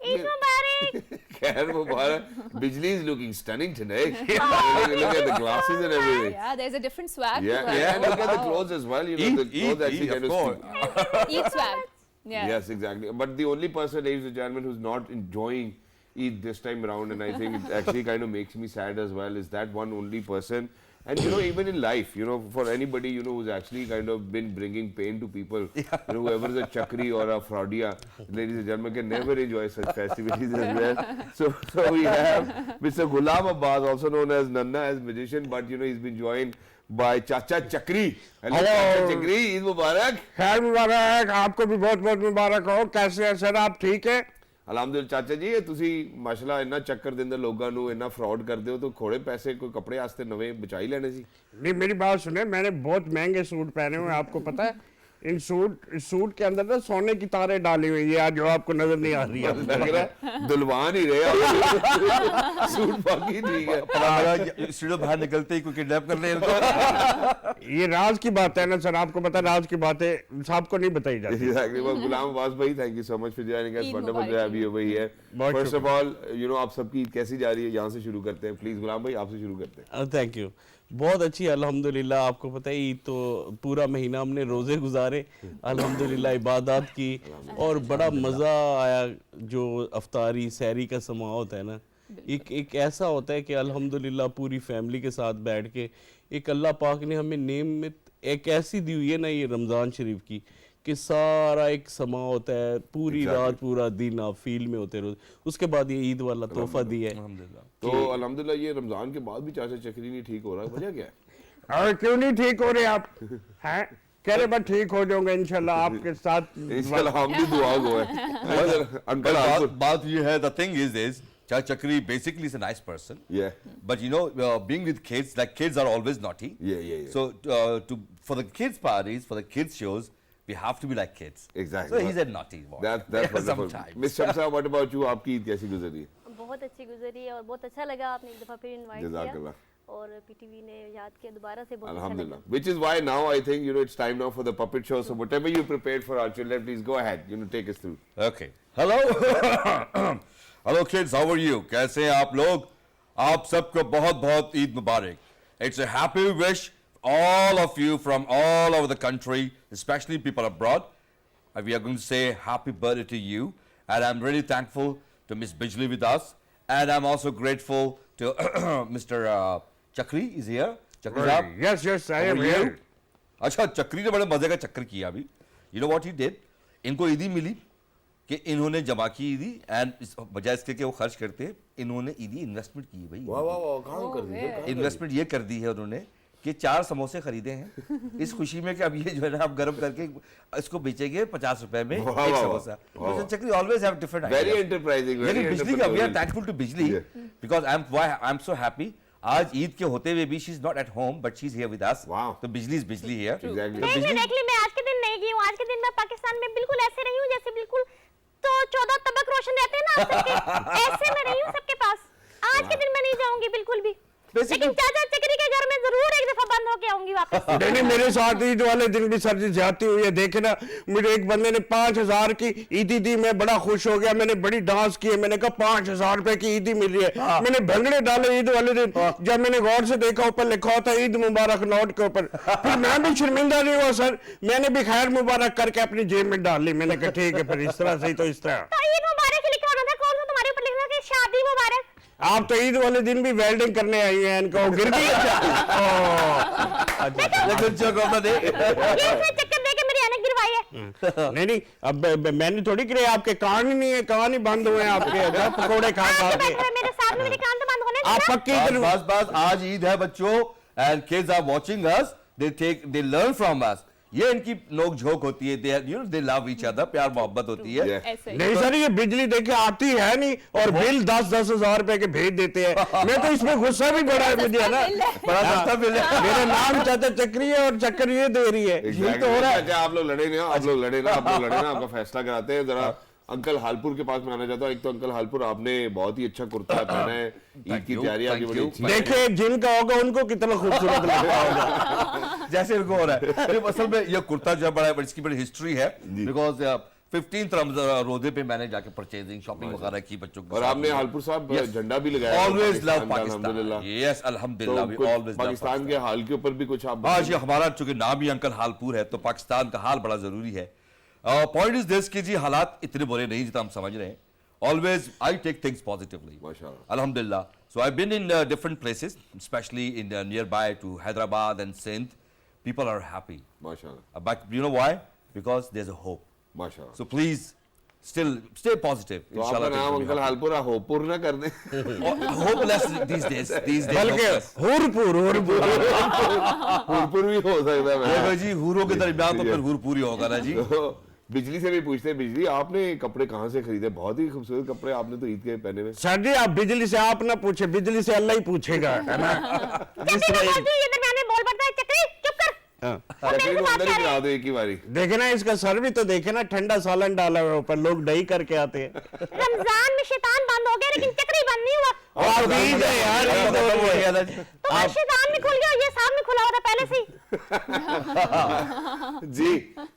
I: Eid Mubarak.
A: Khair Mubarak. Bijli is looking stunning today. Look at the glasses and everything.
B: Yeah, there's a different swag.
A: Yeah, and look at the clothes as well. You know, the clothes actually kind of speak.
B: Eid swag. Yeah.
A: Yes, exactly. But the only person, ladies and gentlemen, who's not enjoying Eid this time around, and I think it actually kind of makes me sad as well, is that one only person. And you know, even in life, you know, for anybody, you know, who's actually kind of been bringing pain to people, you know, whoever is a chakri or a fraudia, ladies and gentlemen, can never enjoy such festivities as well. So we have Mr. Ghulam Abbas, also known as Nanna, as magician, but you know, he's been joined by Chacha Chakri. Hello, Chacha Chakri, Eid Mubarak.
K: खैर मुबारक, आपको भी बहुत बहुत मुबारक हो। कैसे हैं sir, आप ठीक है?
A: अलहमदुलिल्लाह चाचा जी, ਤੁਸੀਂ ਮਾਸ਼ਾਅੱਲਾ ਇੰਨਾ ਚੱਕਰ ਦਿੰਦੇ ਲੋਕਾਂ ਨੂੰ, ਇੰਨਾ ਫਰਾਡ ਕਰਦੇ ਹੋ, ਤਾਂ ਥੋੜੇ ਪੈਸੇ ਕੋਈ ਕੱਪੜੇ ਵਾਸਤੇ ਨਵੇਂ ਬਚਾਈ ਲੈਣੇ ਸੀ।
K: नहीं मेरी बात सुने, मैंने बहुत महंगे सूट पहने हुए हैं, आपको पता है? इन सूट के अंदर ना सोने की तारें डाली हुई है, जो आपको नजर नहीं आ रही है।
A: लग रहा है दुल्वान ही रहे सूट बाकी ठीक है।
J: स्टूडियो बाहर निकलते ही कोई किडनैप कर ले इनको।
K: ये राज की बात है ना सर, आपको पता है राज की बातें साहब को नहीं बताई जाती।
A: Exactly. Well, Ghulam Abbas bhai, thank you so much for joining us. Wonderful to have you over here. First of all, you know, आप सबकी ईद कैसी जा रही है, यहाँ से शुरू करते हैं। प्लीज गुलाम भाई, आपसे शुरू करते हैं।
L: Thank you. बहुत अच्छी अल्हम्दुलिल्लाह। आपको पता है ईद तो पूरा महीना हमने रोज़े गुजारे, अल्हम्दुलिल्लाह इबादत की, और बड़ा मज़ा आया। जो अफ्तारी सहरी का समा होता है ना, एक ऐसा होता है कि अल्हम्दुलिल्लाह पूरी फैमिली के साथ बैठ के, एक अल्लाह पाक ने हमें नेमत एक ऐसी दी हुई है ना ये रमज़ान शरीफ की, कि सारा एक समा होता है, पूरी रात पूरा दिन आप फील्ड में होते रोज, उसके बाद ये ईद वाला तोहफा दिया है।
A: तो अल्हम्दुलिल्लाह ये रमजान के बाद भी चाचा चक्री नहीं ठीक हो रहा है, वजह क्या है?
K: और क्यों नहीं ठीक हो रहे आप? हैं? कह रहे बस ठीक हो जाओगे इंशाल्लाह, आपके साथ
A: इंशाल्लाह हम भी दुआ गो है। अंकल
J: बात ये है, the thing is this, Chacha Chakri basically is a nice person.
A: Yeah.
J: But you know, being with kids, like kids are always naughty.
A: Yeah.
J: So for the kids parties, for the kids shows, we have to be like kids.
A: Exactly.
J: So he's a naughty boy.
A: That's wonderful. Miss Shamsa, what about you? आपकी ईद कैसी गुजरी?
I: बहुत अच्छी गुजरी है और बहुत अच्छा लगा, आपने एक दफ़ा फिर इनवाइट किया और पीटीवी ने याद किया दोबारा से, बहुत अच्छा लगा।
A: Which is why now I think, you know, it's time now for the puppet show. So whatever you prepared for our children, please go ahead, you know, take us through.
J: Okay. Hello. Hello kids, how are you? कैसे हैं आप लोग? आप सबको बहुत बहुत ईद मुबारक. It's a happy wish all of you from all over the country, especially people abroad. We are going to say happy birthday to you, and I'm really thankful to Miss Bijli with us, and I'm also grateful to Mr. Chakri is here. Chakri
K: साहब. Yes, I am here.
J: अच्छा, चक्री ने बड़े मजे का चक्कर किया अभी. You know what he did? इनको ईदी मिली, कि इन्होंने जमा की ईदी एंड बजाय इसके कि वो खर्च करते इन्होंने ईदी इन्वेस्टमेंट की है भाई।
A: वाह वाह वाह, कहाँ कर दी है?
J: इन्वेस्टमेंट ये कर दी है उन्होंने कि 4 समोसे खरीदे हैं इस खुशी में कि अब ये जो है ना आप गर्म करके इसको बेचेंगे 50 रुपए में
A: वाह,
J: एक
A: वाह,
J: समोसा।
A: वाह।
J: तो Chakri always have different
A: Very enterprising, very
J: लेकिन बिजली का we are
A: entrepreneurial.
J: Thankful to Bijli because I am so happy आज ईद के होते हुए भी she is not at home but she is here with us.
A: Wow.
J: तो बिजली इज बिजली हियर।
A: Exactly.
J: तो बिजली
I: एग्जैक्टली मैं आज के दिन नहीं गई हूँ। आज के दिन मैं पाकिस्तान में बिल्कुल ऐसे रही हूँ जैसे बिल्कुल तो 14 तबक रोशन रहते हैं ना सबके, ऐसे मैं रही हूँ सबके पास। आज के दिन मैं नहीं जाऊंगी बिल्कुल भी, लेकिन चाचा चक्री के घर में जरूर एक दफा बंद होके आऊंगी वापस।
K: नहीं मेरे साथ ईद वाले दिन भी सर जी जाती हुई है। देखे ना, मुझे एक बंदे ने 5000 की ईदी दी, मैं बड़ा खुश हो गया, मैंने बड़ी डांस की, मैंने कहा 5000 रुपए की ईदी मिली है। मैंने भंगड़े डाले ईद वाले दिन, जब मैंने गौर से देखा ऊपर लिखा होता ईद मुबारक नोट के ऊपर, फिर मैं भी शर्मिंदा नहीं हुआ सर, मैंने भी खैर मुबारक करके अपनी जेब में डाल ली। मैंने कहा ठीक है फिर इस तरह से ही तो इस तरह।
I: तो ईद मुबारक लिखा होना था, कौन सा तुम्हारे ऊपर लिखना था शादी मुबारक?
K: आप तो ईद वाले दिन भी वेल्डिंग करने आई हैं, इनको गिर गई
I: चक्कर दे के मेरी ऐनक गिरवाई है।
K: नहीं अब मैंने थोड़ी करे, आपके कान ही नहीं है, कान ही बंद हुए हैं आपके, पकौड़े खा खा के।
I: मेरे साथ में मेरे कान तो बंद होने
K: आप पक्की
J: बस आज ईद है बच्चों and kids are watching us, they learn from us. ये इनकी नोक झोंक होती है, दे लव ईच अदर, प्यार मोहब्बत होती है।
K: नहीं सर, ये बिजली देखे आती है नहीं और बिल 10-10 हजार रुपए के भेज देते हैं। मैं तो इसमें गुस्सा भी बड़ा है मुझे ना,
J: बड़ा सस्ता बिल है।
K: मेरा नाम चाचा चक्री है और चक्कर ये दे रही है। यही तो हो रहा है।
A: आप लोग लड़े ना, आप लोग लड़े ना, आपका फैसला कराते हैं। जरा अंकल हालपुर के पास में आना चाहता हूँ। एक तो अंकल हालपुर, आपने बहुत ही अच्छा कुर्ता पहना है, ईद की तैयारी आपकी बड़ी अच्छी है।
K: देखे जिनका होगा उनको कितना खूबसूरत लगता होगा
J: जैसे इनको हो रहा है। असल में ये कुर्ता जो है बड़ा, इसकी बड़ी हिस्ट्री है बिकॉज 15th रोजे पे मैंने जाके परचेजिंग शॉपिंग वगैरह की बच्चों को।
A: और आपने हालपुर साहब झंडा भी लगाया।
J: Always love Pakistan. यस अल्हम्दुलिल्लाह, वी ऑलवेज लव
A: पाकिस्तान के हाल के ऊपर भी कुछ आप।
J: हाँ जी, हमारा चूंकि नाम ही अंकल हालपुर है तो पाकिस्तान का हाल बड़ा जरूरी है। पॉइंट इज दिस कि जी हालात इतने बुरे नहीं जितना हम समझ रहे हैं। Always I take things positively माशाल्लाह अल्हम्दुलिल्लाह। So I been in different places specially in near by to Hyderabad and Sindh. People are happy माशाल्लाह, but you know why? Because there is a hope माशाल्लाह। So please still stay positive.
A: तो आपका नाम uncle हालपुर होपुर ना कर दे।
J: Hopeless these days
K: बल्कि हुरपुर
A: भी हो सकता है
J: जी, हुरों के दरमियान तो फिर हुरपुर ही होगा ना जी।
A: बिजली से भी पूछते हैं, बिजली आपने कपड़े कहाँ से खरीदे? बहुत ही खूबसूरत कपड़े आपने तो ईद के पहने हुए।
K: सर जी आप बिजली से आप ना पूछे, बिजली से अल्लाह ही पूछेगा, है ना?
A: चक्री को अंदर ही गिरा दो एक ही बारी।
K: देखे ना इसका सर भी तो देखे ना, ठंडा सालन डाला हुआ ऊपर, लोग दही करके आते हैं।
I: रमजान में शैतान बंद हो गया लेकिन चक्री बंद नहीं हुआ।
K: आप ईद है यार,
I: तो शैतान में खुल गया, ये सामने खुला हुआ था पहले से ही।
A: जी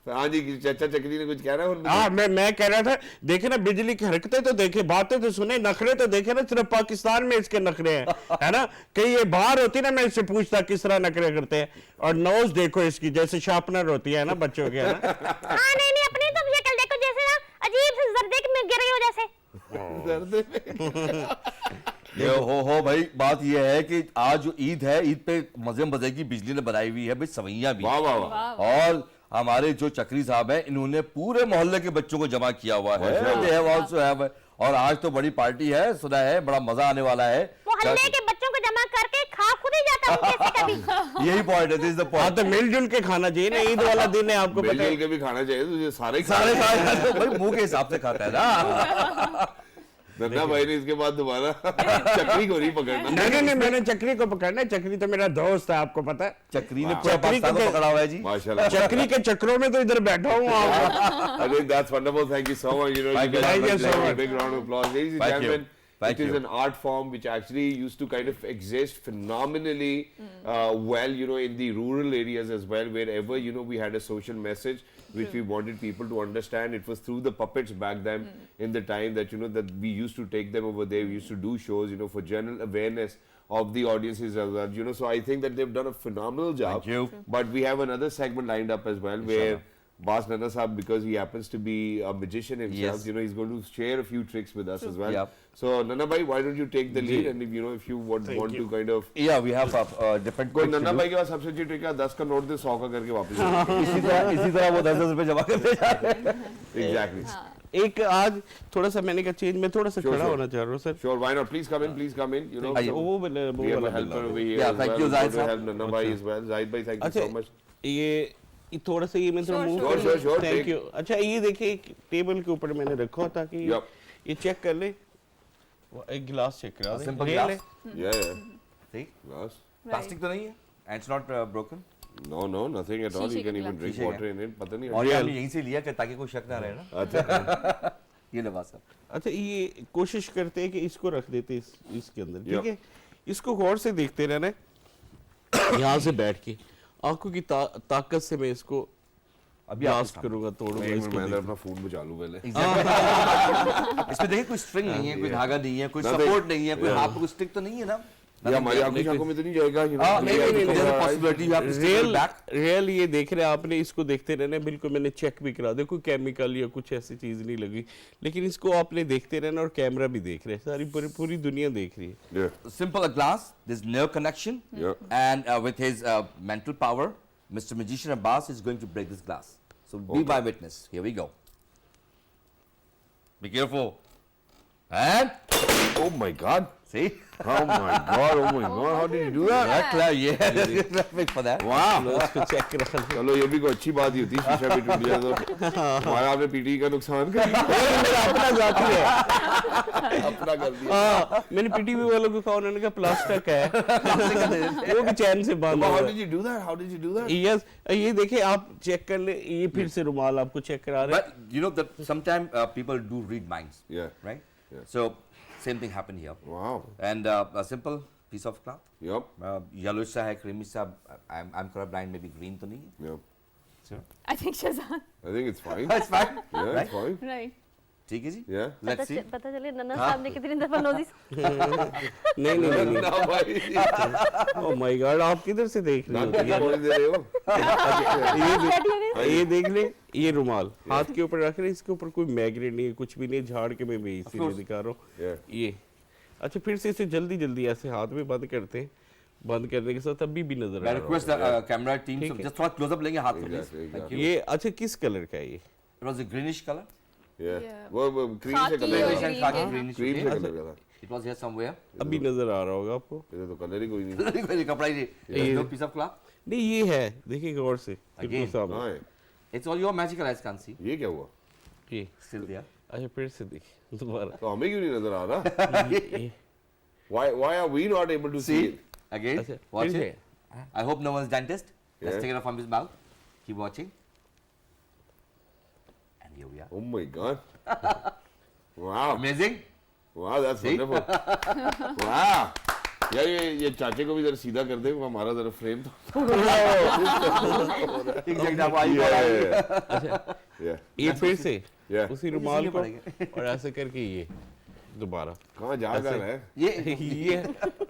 A: हाँ जी, चाचा चक्री ने कुछ कह रहा है।
K: हाँ मैं कह रहा था, देखे ना बिजली की हरकतें तो देखे, बातें तो सुने, नखरे तो देखे ना, सिर्फ पाकिस्तान में इसके नखरे हैं, है ना? कहीं ये बाहर होती ना, मैं इससे पूछता किस तरह नखरे करते हैं। और नोज देखो इसकी, जैसे शार्पनर होती है ना बच्चों के, है ना?
I: हाँ नहीं अपनी तो शक्ल देखो जैसे ना अजीब से जर्दे में गिर रही हो जैसे।
J: ये हो भाई, बात ये है कि आज जो ईद है, ईद पे मजे की बिजली ने बनाई हुई है भाई सवैया भी।
A: वाह वाह वाह।
J: और हमारे जो चक्री साहब हैं, इन्होंने पूरे मोहल्ले के बच्चों को जमा किया हुआ है। They have also have, और आज तो बड़ी पार्टी है, सुना है बड़ा मजा आने वाला है।
I: मोहल्ले के बच्चों को जमा करके खा खुद ही जाता हूं कैसे कभी।
J: यही पॉइंट है, दिस इज द पॉइंट।
K: तो मिलजुल के खाना चाहिए ना, ईद वाला दिन है, आपको पता
A: मिलजुल के भी खाना चाहिए, तो ये सारे
J: भाई मुंह के हिसाब से खाता है ना।
A: नन्ना भाई ने इसके बाद दोबारा चक्री को नहीं पकड़ना।
K: नहीं मैंने चक्री को पकड़ना है, चक्री तो मेरा दोस्त है, आपको पता है।
J: चक्री ने पूरा पाकिस्तान को पकड़ा हुआ है जी
A: माशाल्लाह।
K: चक्री के चक्रों में तो इधर बैठा हूँ।
A: I think that's wonderful. Thank you so much. You know,
K: Thank you so much.
A: Big round of applause, ladies and gentlemen. It is an art form which actually used to kind of exist phenomenally well, you know, in the rural areas as well, wherever, you know, we had a social message which we wanted people to understand. It was through the puppets back then in the time that, you know, that we used to take them over there. We used to do shows, you know, for general awareness of the audiences as well, you know. So I think that they've done a phenomenal job.
J: Thank you.
A: But we have another segment lined up as well where Boss Nana Saab, because he happens to be a magician himself, you know, he's going to share a few tricks with us as well. So Nana Bhai, why don't you take the lead, and if you know, if you want to kind of
J: we have different
A: कोई नन्ना भाई के पास सबसे अच्छी trick है 10 का note दे 100 का करके वापस
J: इसी तरह वो 10-10 रुपए जमा करते जा रहे हैं।
A: Exactly.
L: एक आज थोड़ा सा मैंने कहा चेंज, मैं थोड़ा सा खड़ा होना चाह रहा हूँ sir.
A: Sure, why not? Please come in, please come in. You know,
L: वो
A: we have a helper over here.
J: Yeah,
A: as
J: thank
A: well.
J: you,
A: We
J: Zahid
A: want to
J: sahab.
A: help Nana bhai as well. Zahid bhai, thank you so much.
L: ये थोड़ा सा ये मैं थोड़ा move
A: Sure.
L: Thank you. अच्छा ये देखिए एक टेबल के ऊपर मैंने रखा हो ताकि ये चेक कर ले. एक गिलास चेक करा दे.
J: Simple
L: real
J: glass.
L: है.
A: Yeah.
J: See?
A: Glass.
J: प्लास्टिक तो नहीं है? And it's not broken?
A: No, nothing at all.
B: शीशे
A: You can
B: का
A: even drink
J: शीशे का.
A: water in it. पता नहीं.
J: और ये हमने यहीं से लिया कि ताकि कोई शक ना रहे ना.
A: अच्छा.
J: ये ले बात साहब.
L: अच्छा ये कोशिश करते हैं कि इसको रख देते इसके अंदर. ठीक है. इसको गौर से देखते रहना है. यहाँ से बैठ के आंखों की ताकत से मैं इसको
J: अभी
L: ब्लास्ट करूंगा, तोड़ूंगा इसको.
A: मैं अपना फोन बचा लूं पहले.
J: इसमें देखिए कोई स्ट्रिंग नहीं है, कोई धागा नहीं है, कोई सपोर्ट नहीं है, कोई हाथ पे कोई स्टिक तो नहीं है ना.
A: या हमारी आंखों में तो नहीं जाएगा.
L: रियल ये देख रहे हैं आपने, इसको देखते रहना. बिल्कुल मैंने चेक भी करा, देखो केमिकल या कुछ ऐसी चीज नहीं लगी, लेकिन इसको आपने देखते रहना और कैमरा भी देख रहे हैं. सारी पूरी दुनिया देख रही है.
J: Simple a glass, there's nerve connection, and with his mental power, Mr. Magician Abbas is going to break this glass. So be my witness. Here we go. Be careful. And
A: oh my God.
J: See?
A: Oh my God. How did you do that?
J: Perfect for that.
A: Wow.
L: इसको check करा.
A: चलो ये भी कोई अच्छी बात ही होती है. शीशा भी टूट जाए तो हमारा आपने पीटी का नुकसान कर दिया.
L: मेरा अपना जाती है.
A: अपना कर दिया.
L: मैंने पीटीवी वालों को कहा, उन्होंने कहा प्लास्टिक है. वो भी चैन से बांधा.
A: How did you do that? How did you do that?
L: Yes ये देखिए आप चेक कर ले. ये फिर से रुमाल आपको चेक करा रहे हैं.
J: But you know that sometimes people do read minds.
A: Yeah.
J: Right? So same thing happened here.
A: Wow.
J: And a simple piece of cloth.
A: Yep.
J: Yellowish सा है, creamy सा. I'm colorblind, maybe green तो नहीं है.
A: Yep.
J: Sure.
B: I think Shazan.
A: I think it's fine.
J: It's fine.
A: Yeah,
J: Right?
A: it's fine.
B: Right.
J: ठीक है जी.
A: Yeah.
J: Let's see.
C: पता चले नन्ना साहब ने कितनी दफा नोटिस.
L: नहीं.
A: ना भाई.
L: ओह माय गॉड, आप किधर से देख रही होती हैं?
A: थोड़ी दे रहे हो.
L: ये देख ले, ये रुमाल हाथ के ऊपर रख रहे, इसके ऊपर कोई मैग्नेट नहीं है, कुछ भी नहीं, झाड़ के मैं इसीलिए दिखा रहा हूँ. ये अच्छा फिर से इसे जल्दी ऐसे हाथ में बंद करते हैं. बंद करने के साथ अभी भी नजर आ रहा है.
J: Request the camera team to just थोड़ा close up लेंगे हाथ को please. Thank you.
L: ये अच्छा किस कलर का है ये?
J: It was a greenish color.
A: Yeah. वो क्रीम से
B: खाकी
A: कलर
B: और
A: का.
J: Greenish and khaki greenish.
A: Cream से कलर का था.
J: It was here somewhere.
L: अभी नजर आ रहा होगा आपको.
A: ये तो कलर ही कोई नहीं.
J: ये कपड़ा ही नहीं. There's no piece of cloth.
L: नहीं ये है, देखिए गौर से.
J: Again.
A: हाँ.
J: It's all your magical eyes can't see.
A: ये क्या हुआ?
L: ये
J: Still there.
L: अच्छा फिर से देखिए दोबारा.
A: तो हमें क्यों नहीं नजर आ रहा? Why are we not able to see it?
J: Again.
L: अच्छा,
J: Watch
L: फिर
J: it. I hope no one's dentist. Let's
A: Yeah.
J: take it off from his mouth. Keep watching. And here we are.
A: Oh my God. Wow.
J: Amazing.
A: Wow, that's wonderful. Wow. यार ये चाचे को भी जरा सीधा कर दे, हमारा जरा फ्रेम तो.
J: Exactly. आप आई पर आई.
L: ये फिर से
A: Yeah.
L: उसी रुमाल को और ऐसे करके ये दोबारा.
A: कहाँ जा रहा है?
L: ये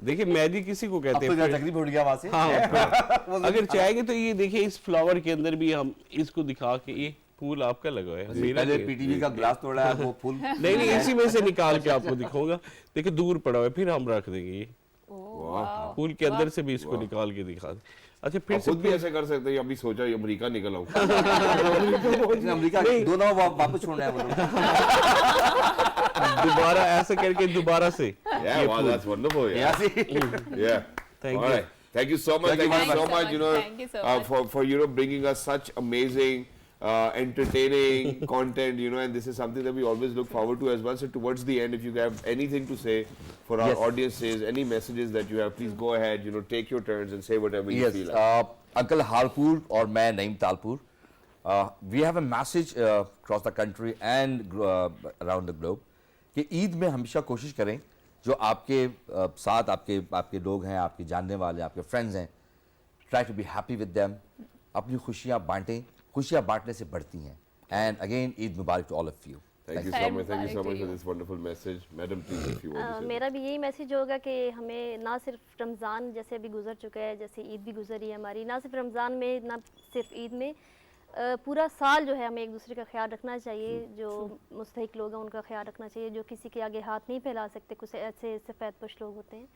L: देखिए मैजिक किसी को कहते
J: अब तो
L: हैं.
J: तकलीफ उठ गया वहाँ से.
L: हाँ अगर चाहेंगे तो ये देखिए इस फ्लावर के अंदर भी हम इसको दिखा के ये फूल आपका लगा है. मेरा
J: पहले
L: नहीं है.
J: पीटीवी का ग्लास तोड़ा है, वो फूल.
L: नहीं इसी में से निकाल के आपको दिखाऊंगा. देखिए दूर पड़ा हुआ है, फिर हम रख देंगे ये फूल के अंदर से भी इसको निकाल के दिखा दे. अच्छा फिर से
A: खुद भी ऐसे कर सकते हैं. अभी सोचा अमेरिका निकल आऊँ.
J: अमेरिका दो ना वापस छोड़ना है वो लोग.
L: दोबारा ऐसे करके दोबारा से.
A: Yeah, wow, that's wonderful.
J: Yeah, see?
A: Yeah.
L: Thank
A: All
L: you.
A: right. Thank you so much.
J: Thank you
A: Thank you so
B: so
A: much.
B: much.
A: You know,
B: Thank you so much.
A: for bringing us such amazing, entertaining content. You know, and this is something that we always look forward to as well. So towards the end, if you have anything to say for our
J: Yes.
A: audiences, any messages that you have, please go ahead. You know, take your turns and say whatever you
J: Yes.
A: feel like.
J: Uncle Harpur और मैं Naeem Talpur. We have a message across the country and around the globe कि ईद में हमेशा कोशिश करें जो आपके साथ आपके लोग हैं, आपके जानने वाले, आपके फ्रेंड्स हैं, try to be happy with them. अपनी खुशियाँ बांटें. खुशियाँ बांटने से बढ़ती हैं. And again, Eid Mubarak to all of you.
A: Thank you so much. Thank you so much for this wonderful message, Madam. Please, if you want to say.
M: मेरा भी यही मैसेज होगा कि हमें ना सिर्फ रमज़ान जैसे अभी गुजर चुका है, जैसे ईद भी गुजरी है हमारी, ना सिर्फ रमज़ान में ना सिर्फ ईद में, पूरा साल जो है हमें एक दूसरे का ख्याल रखना चाहिए. जो मुस्तहिक लोग हैं उनका ख्याल रखना चाहिए. जो किसी के आगे हाथ नहीं फैला सकते, कुछ ऐसे सफ़ेद पोश लोग होते हैं,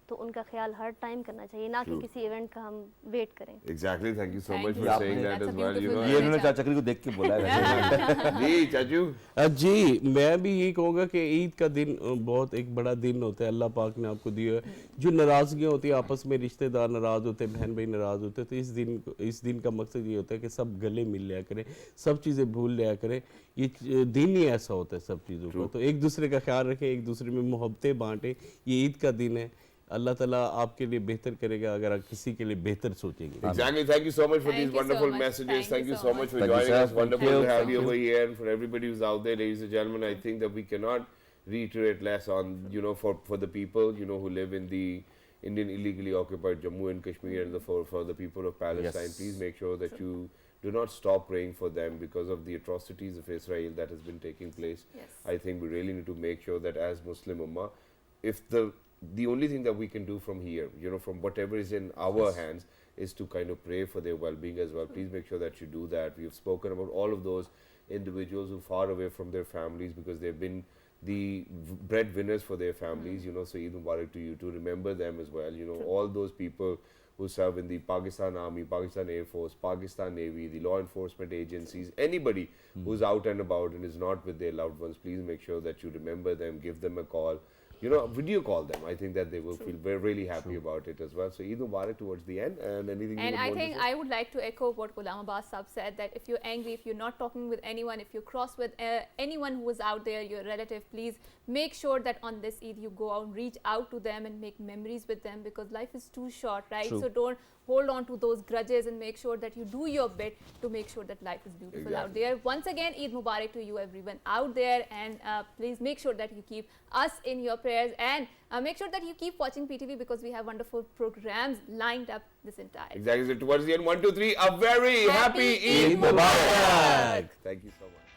M: तो उनका ख्याल हर टाइम करना चाहिए, ना कि किसी इवेंट का हम वेट करें।
A: Exactly. Thank you so
B: Thank
A: much
B: you
A: for
B: so
A: saying
B: much.
A: that
B: That's
A: as
B: a
A: well. You know,
B: beautiful
J: ये इन्होंने चाचा को देख के बोला है
A: जी चाचू
L: जी मैं भी यही कहूँगा कि ईद का दिन बहुत एक बड़ा दिन होता है, अल्लाह पाक ने आपको दिया है। जो नाराज़गियाँ होती है आपस में, रिश्तेदार नाराज़ होते हैं, बहन भाई नाराज़ होते हैं, तो इस दिन का मकसद ये होता है कि सब गले मिल लिया करें, सब चीज़ें भूल लिया करें। ये दिन ही ऐसा होता है सब चीज़ों का, तो एक दूसरे का ख्याल रखें, एक दूसरे में मोहब्बतें बांटें। ये ईद का दिन है, अल्लाह ताला आपके लिए बेहतर करेगा अगर आप किसी के लिए बेहतर सोचेंगे।
A: Exactly. Thank you so much for
B: Thank
A: these
B: you so
A: wonderful
B: much.
A: messages. Thank you so much for
E: Thank you,
A: joining
E: sir.
A: us.
E: Thank
A: Wonderful
E: you.
A: to have
E: Thank
A: you
E: you.
A: over here, and for everybody who's out there, ladies and gentlemen. I think that we cannot reiterate less on, you know, for the people, you know, who live in the Indian illegally occupied Jammu and Kashmir, and for the people of Palestine.
E: Yes.
A: Please make sure that you do not stop praying for them because of the atrocities of Israel that has been taking place.
B: Yes.
A: I think we really need to make sure that as Muslim Ummah, if the only thing that we can do from here, you know, from whatever is in our hands, is to kind of pray for their well-being as well. Please make sure that you do that. We have spoken about all of those individuals who are far away from their families because they've been the breadwinners for their families, you know, so Eid Mubarak to you, to remember them as well, you know, all those people who serve in the Pakistan Army, Pakistan Air Force, Pakistan Navy, the law enforcement agencies, anybody who's out and about and is not with their loved ones, please make sure that you remember them, give them a call, you know, video call them. I think that they will feel really happy about it as well. So Eid Mubarak towards the end, and anything you
B: And
A: would
B: I
A: want
B: think
A: to say?
B: I would like to echo what Ghulam Abbas Sahab said, that if you're angry, if you're not talking with anyone, if you're cross with anyone who is out there, your relative, please make sure that on this Eid you go out, reach out to them and make memories with them, because life is too short, right?
E: True.
B: So don't hold on to those grudges and make sure that you do your bit to make sure that life is beautiful out there. Once again, Eid Mubarak to you everyone out there, and please make sure that you keep us in your prayers, and make sure that you keep watching PTV because we have wonderful programs lined up this entire
A: Exactly. So towards the end, 1, 2, 3, a very happy
B: Happy
A: Eid
B: Eid
A: Mubarak. Thank you so much.